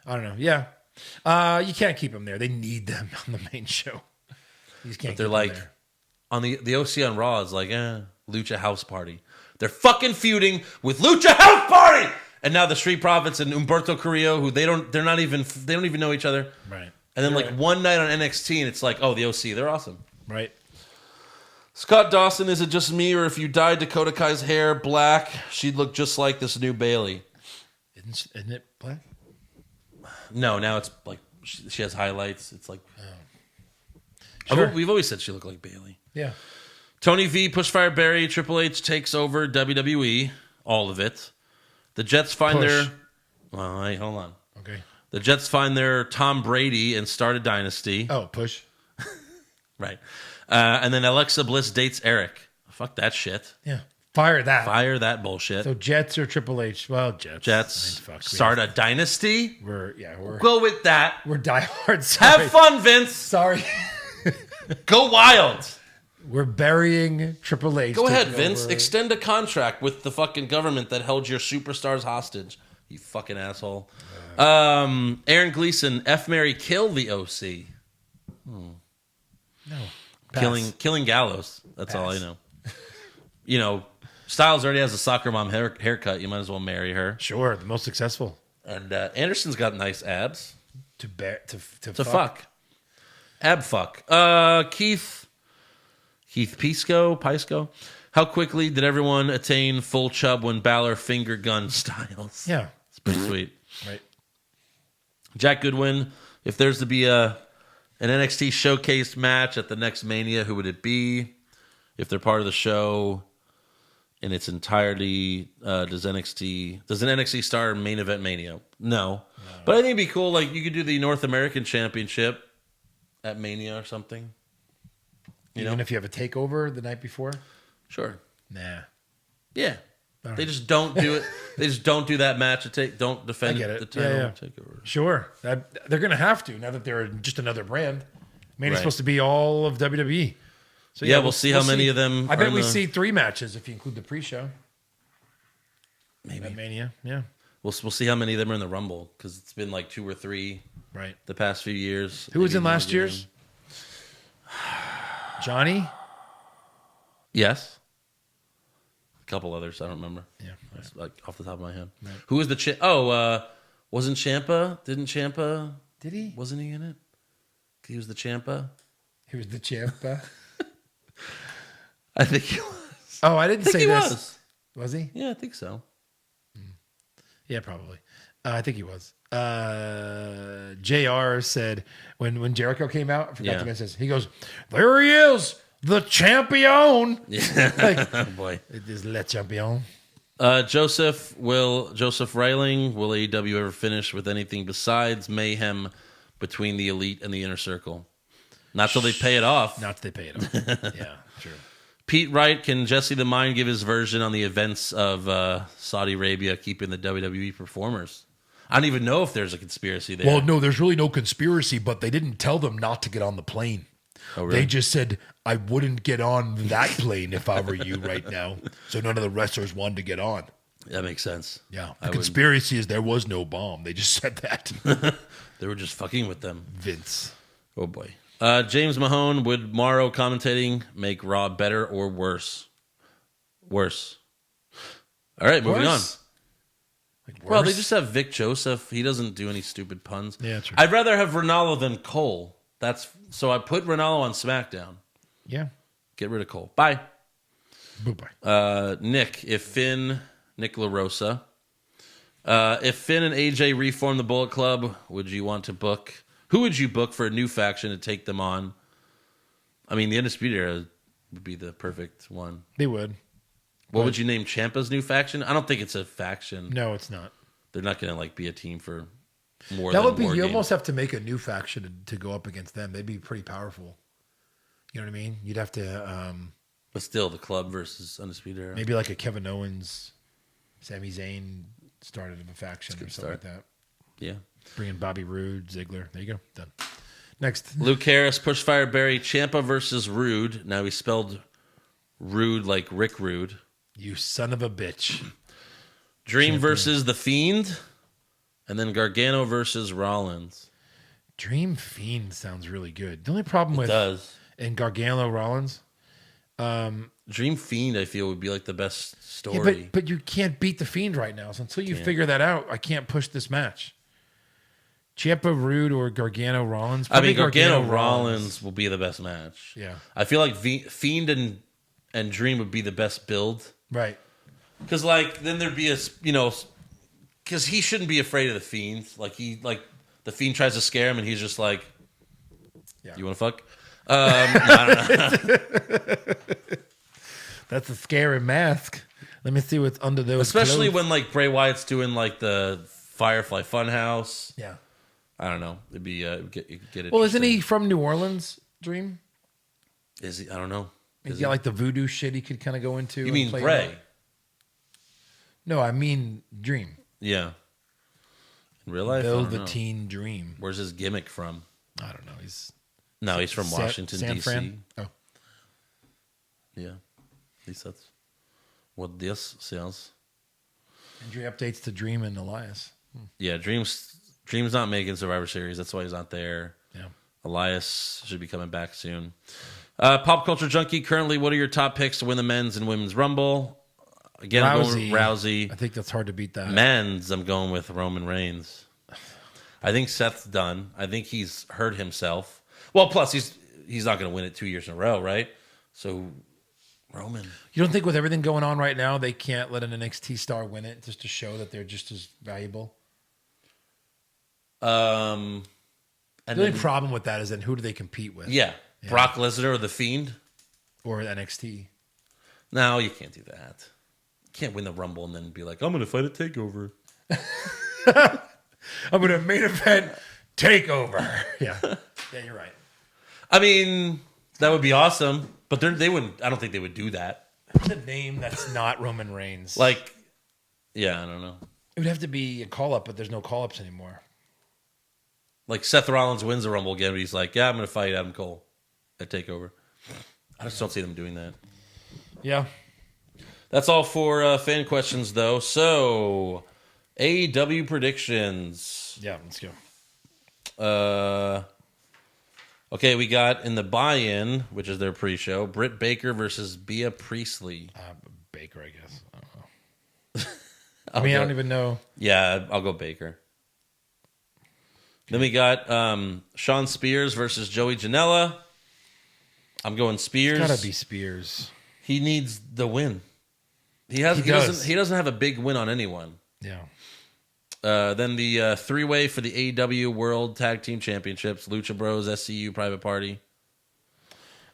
I don't know. Yeah. You can't keep them there. They need them on the main show. You just can't They're keep like, them there. on the OC on Raw is like, Lucha House Party. They're fucking feuding with Lucha House Party! And now the Street Profits and Humberto Carrillo, who they don't even know each other. Right. And then You're like right. one night on NXT and it's like, oh, the OC, they're awesome. Right. Scott Dawson, is it just me, or if you dyed Dakota Kai's hair black, she'd look just like this new Bailey? Isn't it black? No, now it's like she has highlights. It's like Sure. we've always said she looked like Bailey. Yeah. Tony V, Pushfire Barry, Triple H takes over WWE, all of it. The Jets find Push. their. Well, hey, hold on. Okay. The Jets find their Tom Brady and start a dynasty. Oh, push. Right. And then Alexa Bliss dates Eric. Fuck that shit. Yeah. Fire that. Fire that bullshit. So Jets or Triple H? Well, Jets. Jets I mean, fuck. start a dynasty. We're Go with that. diehard. Sorry. Have fun, Vince. Sorry. Go wild. We're burying Triple H. Go ahead, taking Vince. over. Extend a contract with the fucking government that held your superstars hostage. You fucking asshole. Aaron Gleason, F. Mary, kill the OC. No. Pass. Killing Gallows. That's all I know. You know, Styles already has a soccer mom haircut. You might as well marry her. Sure, the most successful. And Anderson's got nice abs. To Fuck. Ab fuck. Keith Pisco. How quickly did everyone attain full chub when Balor finger gun Styles? Yeah. It's pretty sweet. Right. Jack Goodwin, if there's to be an NXT showcase match at the next Mania, who would it be? If they're part of the show in its entirety, does an NXT star main event Mania? No. But I think it'd be cool. Like, you could do the North American Championship at Mania or something. Even if you have a takeover the night before? Sure. Nah. Yeah. All They right. just don't do it. They just don't do that match. Don't defend I get it. the title. Yeah. Takeover. Sure. They're going to have to now that they're just another brand. Mania's Right. supposed to be all of WWE. So Yeah, we'll see how many of them I are bet in we the- see 3 matches if you include the pre-show. Maybe. At Mania. Yeah. We'll see how many of them are in the Rumble, because it's been like 2 or 3 Right. the past few years. Who was Maybe in more last again. year's? Johnny? Yes. A couple others. I don't remember. Yeah. That's like off the top of my head. Who was the champ? Oh, wasn't Ciampa? Didn't Ciampa? Did he? Wasn't he in it? He was the Ciampa. He was the champ. I think he was. Oh, I didn't I think say he this. was. Was he? Yeah, I think so. Yeah, probably. I think he was. JR said when Jericho came out, I forgot Yeah. to mention this. He goes, "There he is, the champion." Yeah. Like, Oh boy. it is le champion. Joseph Reiling, will AEW ever finish with anything besides mayhem between the elite and the inner circle? Not till they pay it off. Not till they pay it off. Yeah, true. Pete Wright, can Jesse the Mind give his version on the events of Saudi Arabia keeping the WWE performers? I don't even know if there's a conspiracy there. Well, no, there's really no conspiracy, but they didn't tell them not to get on the plane. Oh, really? They just said, I wouldn't get on that plane if I were you right now. So none of the wrestlers wanted to get on. That makes sense. Yeah. I The conspiracy is there was no bomb. They just said that. They were just fucking with them. Vince. Oh, boy. James Mahone, would Morrow commentating make Raw better or worse? Worse. All right, moving on. Worse? Like Well, they worse? just have Vic Joseph. He doesn't do any stupid puns. Yeah, true. I'd rather have Ronaldo than Cole. So I put Ronaldo on SmackDown. Yeah. Get rid of Cole. Bye. Bye. Nick LaRosa. If Finn and AJ reform the Bullet Club, would you want to book? Who would you book for a new faction to take them on? I mean, the Undisputed Era would be the perfect one. They would. What would you name Ciampa's new faction? I don't think it's a faction. No, it's not. They're not going to like be a team for more. That than would be. War You Games. almost have to make a new faction to go up against them. They'd be pretty powerful. You know what I mean? You'd have to But still, the club versus Undisputed Era. maybe like a Kevin Owens, Sami Zayn started a faction or something like that. Yeah. Bring in Bobby Roode, Ziggler. There you go. Done. Next. Luke Harris, Pushfire Barry, Ciampa versus Rude. Now he spelled Rude like Rick Rude. You son of a bitch. Dream versus The Fiend. And then Gargano versus Rollins. Dream Fiend sounds really good. The only problem with Does. and Gargano Rollins. Dream Fiend, I feel, would be like the best Yeah, story. but you can't beat the Fiend right now. So until you figure that out, I can't push this match. Ciampa Rude or Gargano Rollins. I mean, Probably Gargano Rollins will be the best match. Yeah. I feel like Fiend and Dream would be the best build. Right. Because, like, then there'd be because he shouldn't be afraid of the Fiend. Like, the Fiend tries to scare him and he's just like, you want to fuck? No, I don't know. That's a scary mask. Let me see what's under those Especially clothes. when, like, Bray Wyatt's doing, like, the Firefly Funhouse. Yeah. I don't know. It'd be, get it. Well, isn't he from New Orleans, Dream? Is he? I don't know. He's got like the voodoo shit he could kind of go into. You and mean play Bray? out. No, I mean Dream. Yeah. In real life, I don't know. Velveteen Dream. Where's his gimmick from? I don't know. He's No, he's from Washington, San D.C. Fran? Oh, Yeah. At least that's what this says. injury updates to Dream and Elias. Yeah, Dream's not making Survivor Series. That's why he's not there. Yeah. Elias should be coming back soon. Pop Culture Junkie, currently, what are your top picks to win the men's and women's Rumble? Again, I'm going with Rousey. I think that's hard to beat that. Men's, I'm going with Roman Reigns. I think Seth's done. I think he's hurt himself. Well, plus he's not going to win it 2 years in a row, right? So Roman. You don't think with everything going on right now, they can't let an NXT star win it just to show that they're just as valuable? And The only then, problem with that is then who do they compete with? yeah, Brock Lesnar or The Fiend. Or NXT. No, you can't do that. You can't win the Rumble and then be like, I'm going to fight a TakeOver. I'm going to main event takeover. Yeah. Yeah, you're right. I mean, that would be awesome, but they wouldn't. I don't think they would do that. What's a name that's not Roman Reigns? Like, yeah, I don't know. It would have to be a call-up, but there's no call-ups anymore. Like Seth Rollins wins the Rumble again, but he's like, yeah, I'm going to fight Adam Cole at TakeOver. I just don't see them doing that. Yeah. That's all for fan questions, though. So, AEW predictions. Yeah, let's go. Okay, we got in the buy-in, which is their pre-show, Britt Baker versus Bea Priestley. Baker, I guess. I don't know. I don't even know. Yeah, I'll go Baker. Then we got Sean Spears versus Joey Janela. I'm going Spears. It's gotta be Spears. He needs the win. He does. doesn't have a big win on anyone. Yeah. Then the three-way for the AEW World Tag Team Championships: Lucha Bros, SCU, Private Party.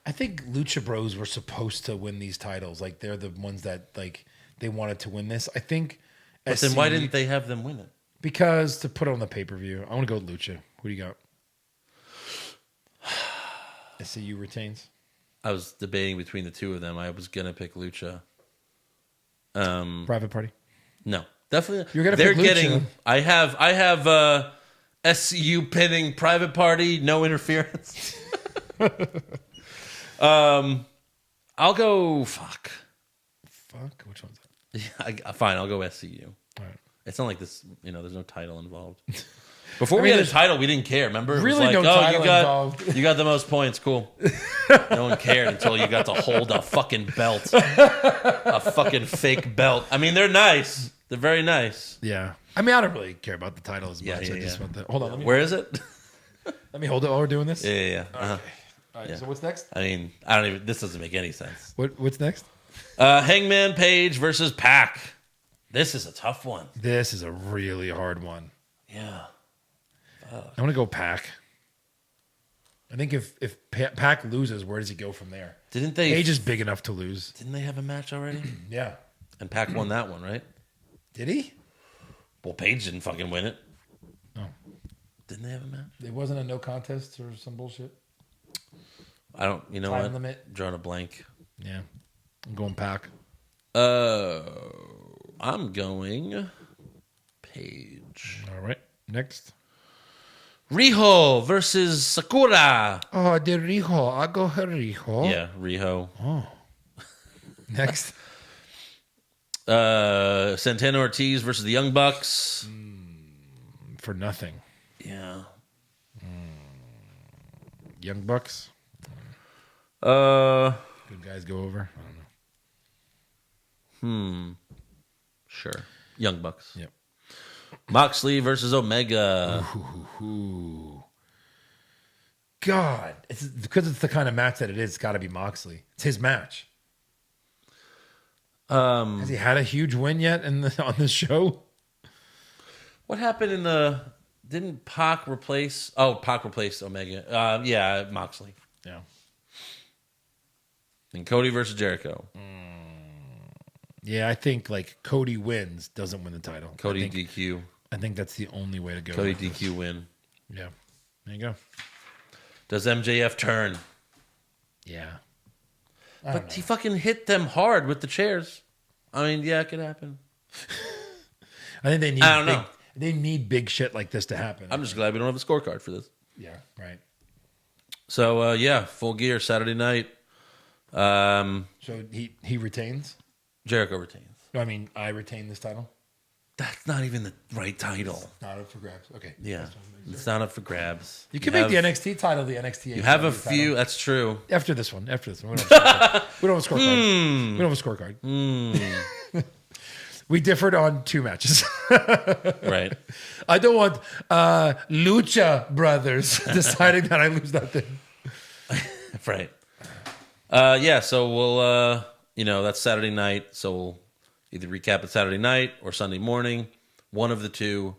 I think Lucha Bros were supposed to win these titles. Like they're the ones that like they wanted to win this. I think. But then why didn't they have them win it? Because to put it on the pay-per-view. I want to go with Lucha. Who do you got? SCU retains. I was debating between the two of them. I was gonna pick Lucha. Private Party. No, definitely. You're gonna They're pick Lucha. getting. I have SCU pinning Private Party. No interference. I'll go. Fuck. Which one's that? Yeah, fine. I'll go SCU. All right. It's not like this. There's no title involved. Before we had a title, we didn't care. Remember? It was Really like, no title you got involved. you got the most points. Cool. No one cared until you got to hold a fucking belt, a fucking fake belt. I mean, they're nice. They're very nice. Yeah. I mean, I don't really care about the title as much. Yeah, I just yeah. want the. Hold on. Let me, Where is it? Let me hold it while we're doing this. Yeah. All right. Yeah. So what's next? I mean, I don't even. This doesn't make any sense. What's next? Hangman Page versus Pac. This is a tough one. This is a really hard one. Yeah. I'm gonna go Pac. I think if Pac loses, where does he go from there? Didn't they? Page is big enough to lose. Didn't they have a match already? Yeah. And Pac won that one, right? Did he? Well, Page didn't fucking win it. Oh. Didn't they have a match? It wasn't a no contest or some bullshit. I don't. You know Time what? limit. Drawing a blank. Yeah. I'm going Pac. I'm going Page. All right. Next. Riho versus Sakura. Oh, the Riho. I go Riho. Yeah, Riho. Next. Santana Ortiz versus the Young Bucks. For nothing. Yeah. Young Bucks. Uh, Good guys go over. I don't know. Sure. Young Bucks. Yep. Moxley versus Omega. Ooh. God. Because it's the kind of match that it is, it's got to be Moxley. It's his match. Has he had a huge win yet on this show? What happened in the? Didn't Pac replace? Oh, Pac replaced Omega. Yeah, Moxley. Yeah. And Cody versus Jericho. Yeah, I think like Cody wins, doesn't win the title. Cody DQ. I think that's the only way to go. Cody DQ win. Yeah. There you go. Does MJF turn? Yeah. But he fucking hit them hard with the chairs. I mean, yeah, it could happen. I think they need I don't know. They need big shit like this to happen. I'm just glad we don't have a scorecard for this. Yeah, right. So, yeah, Full Gear, Saturday night. So he retains? Jericho retains. No, I mean, I retain this title? That's not even the right title. Not up for grabs. Okay. Yeah, it's not up for grabs. You can make the NXT title the NXT. You have a title. few. That's true. After this one. We don't have a scorecard. We don't have a scorecard. We don't have a scorecard. We differed on 2 matches. Right. I don't want Lucha Brothers deciding that I lose that thing. Right. Yeah, so we'll, that's Saturday night. So we'll either recap it Saturday night or Sunday morning, one of the two.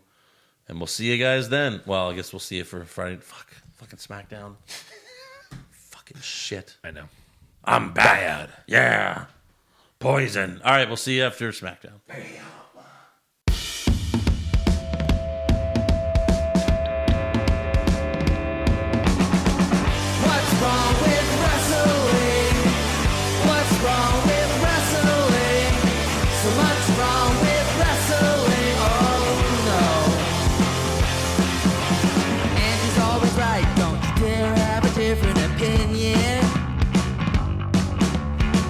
And we'll see you guys then. Well, I guess we'll see you for Friday. Fucking SmackDown. Fucking shit. I know. I'm bad. Yeah. Poison. All right, we'll see you after SmackDown. What's wrong with wrestling? What's wrong with wrestling? So much wrong with wrestling. Oh no. And he's always right. Don't you dare have a different opinion.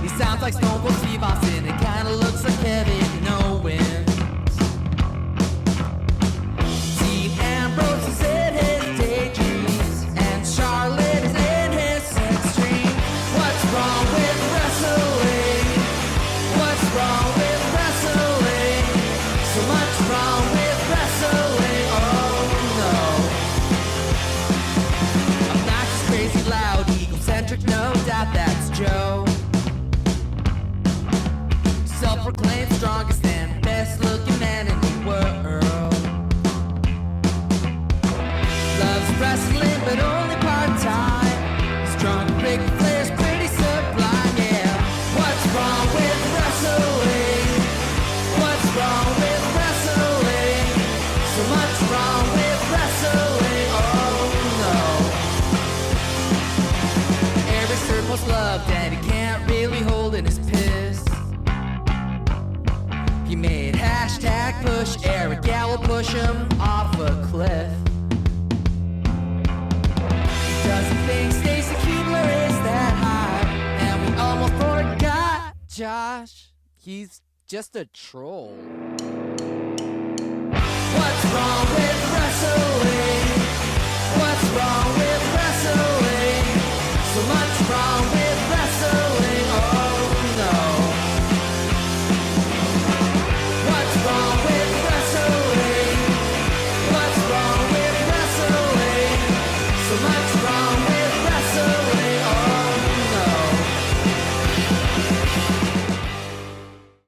He sounds like Stone Cold Steve Austin. It kinda looks like Kevin Owens. Dean Ambrose is in his daydreams, and Charlotte is in his sex dream. What's wrong with wrestling? What's wrong with wrestling? So much wrong with wrestling. Oh no. Obnoxious, crazy, loud, egocentric, no doubt that's Joe. Self-proclaimed strongest and best-looking man in the world. Loves wrestling, but only part-time. Strong, big players, pretty sublime, yeah. What's wrong with wrestling? What's wrong with wrestling? So much wrong with wrestling, oh no. Every circle's loved, and he can't really hold in his piss. He made hashtag push Eric Gallo push him off a cliff. Doesn't think Stacy Kubler is that high, and we almost forgot Josh. He's just a troll.